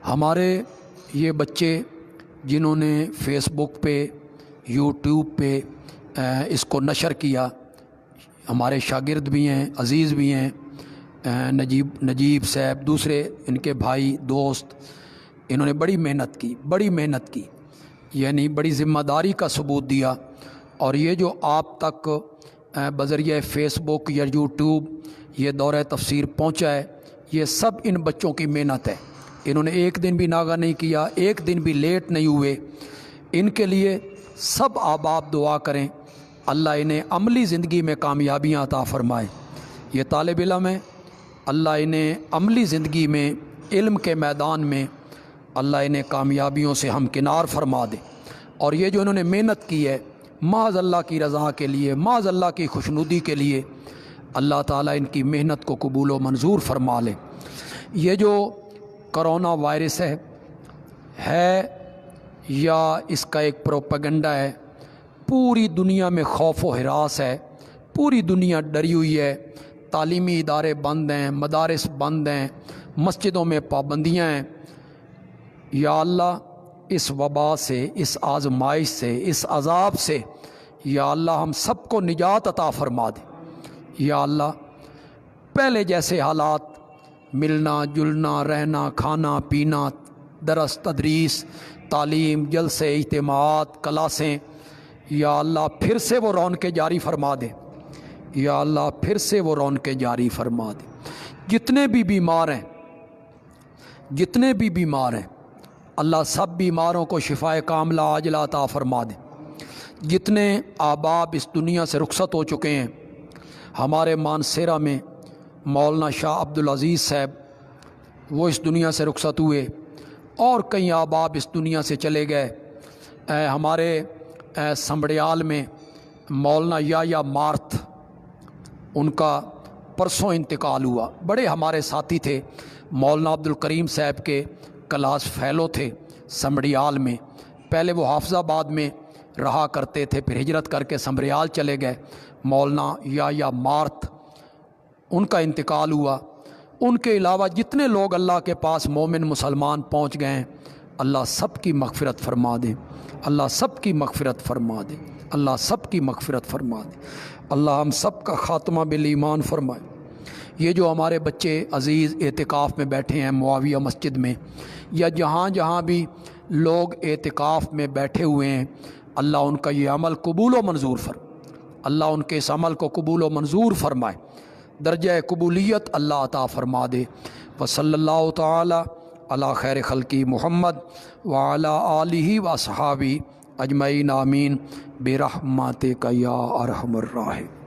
ہمارے یہ بچے جنہوں نے فیس بک پہ یوٹیوب پہ اس کو نشر کیا، ہمارے شاگرد بھی ہیں، عزیز بھی ہیں، نجیب صاحب، دوسرے ان کے بھائی دوست، انہوں نے بڑی محنت کی، یعنی بڑی ذمہ داری کا ثبوت دیا۔ اور یہ جو آپ تک بذریعہ فیس بک یا یوٹیوب یہ دورہ تفسیر پہنچا ہے، یہ سب ان بچوں کی محنت ہے۔ انہوں نے ایک دن بھی ناغہ نہیں کیا، ایک دن بھی لیٹ نہیں ہوئے۔ ان کے لیے سب احباب دعا کریں، اللہ انہیں عملی زندگی میں کامیابیاں عطا فرمائے۔ یہ طالب علم ہے، اللہ انہیں عملی زندگی میں علم کے میدان میں اللہ انہیں کامیابیوں سے ہمکنار فرما دے۔ اور یہ جو انہوں نے محنت کی ہے محض اللہ کی رضا کے لیے، محض اللہ کی خوشنودی کے لیے، اللہ تعالیٰ ان کی محنت کو قبول و منظور فرما لے۔ یہ جو کرونا وائرس ہے یا اس کا ایک پروپیگنڈا ہے، پوری دنیا میں خوف و ہراس ہے، پوری دنیا ڈری ہوئی ہے، تعلیمی ادارے بند ہیں، مدارس بند ہیں، مسجدوں میں پابندیاں ہیں۔ یا اللہ اس وبا سے، اس آزمائش سے، اس عذاب سے یا اللہ ہم سب کو نجات عطا فرما دے۔ یا اللہ پہلے جیسے حالات، ملنا جلنا، رہنا کھانا پینا، درس تدریس، تعلیم، جلسے، اجتماعات، کلاسیں، یا اللہ پھر سے وہ رونقیں جاری فرما دے۔ یا اللہ پھر سے وہ رونقیں جاری فرما دے۔ جتنے بھی بیمار ہیں اللہ سب بیماروں کو شفائے کاملہ عاجلہ عطا فرما دے۔ جتنے احباب اس دنیا سے رخصت ہو چکے ہیں، ہمارے مانسیرہ میں مولانا شاہ عبدالعزیز صاحب وہ اس دنیا سے رخصت ہوئے، اور کئی احباب اس دنیا سے چلے گئے۔ ہمارے سمبڑیال میں مولانا یا مارتھ، ان کا پرسوں انتقال ہوا۔ بڑے ہمارے ساتھی تھے، مولانا عبدالکریم صاحب کے کلاس فیلو تھے سمبڑیال میں۔ پہلے وہ حافظ آباد میں رہا کرتے تھے، پھر ہجرت کر کے سمبڑیال چلے گئے۔ مولانا یا مارتھ، ان کا انتقال ہوا۔ ان کے علاوہ جتنے لوگ اللہ کے پاس مومن مسلمان پہنچ گئے ہیں، اللہ سب کی مغفرت فرما دے، اللہ سب کی مغفرت فرما دے، اللہ سب کی مغفرت فرما دے، اللہ ہم سب کا خاتمہ بالایمان فرمائے۔ یہ جو ہمارے بچے عزیز اعتکاف میں بیٹھے ہیں معاویہ مسجد میں، یا جہاں جہاں بھی لوگ اعتکاف میں بیٹھے ہوئے ہیں، اللہ ان کا یہ عمل قبول و منظور فرمائے، اللہ ان کے اس عمل کو قبول و منظور فرمائے، درجہ قبولیت اللہ عطا فرما دے۔ وصلی اللہ تعالی علی خیر خلقی محمد وعلی آلہ واصحابہ اجمعین آمین برحمتک یا ارحم الراحمین۔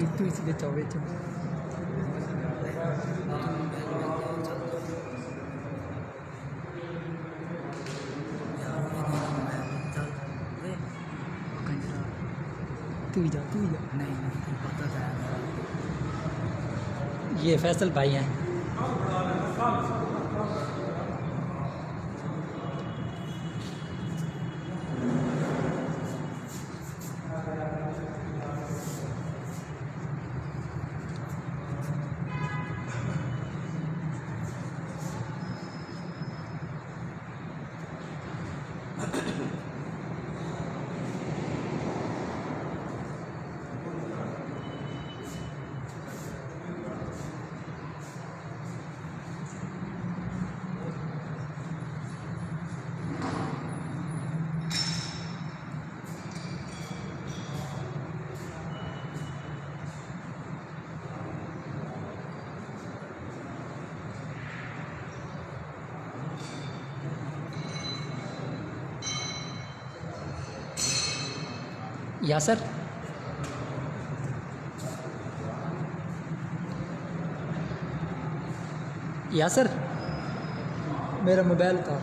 Itu isi dia cawe tu. Makan تو ہی جا نہیں پتہ تھا یہ فیصل بھائی ہیں. یاسر میرا موبائل تھا.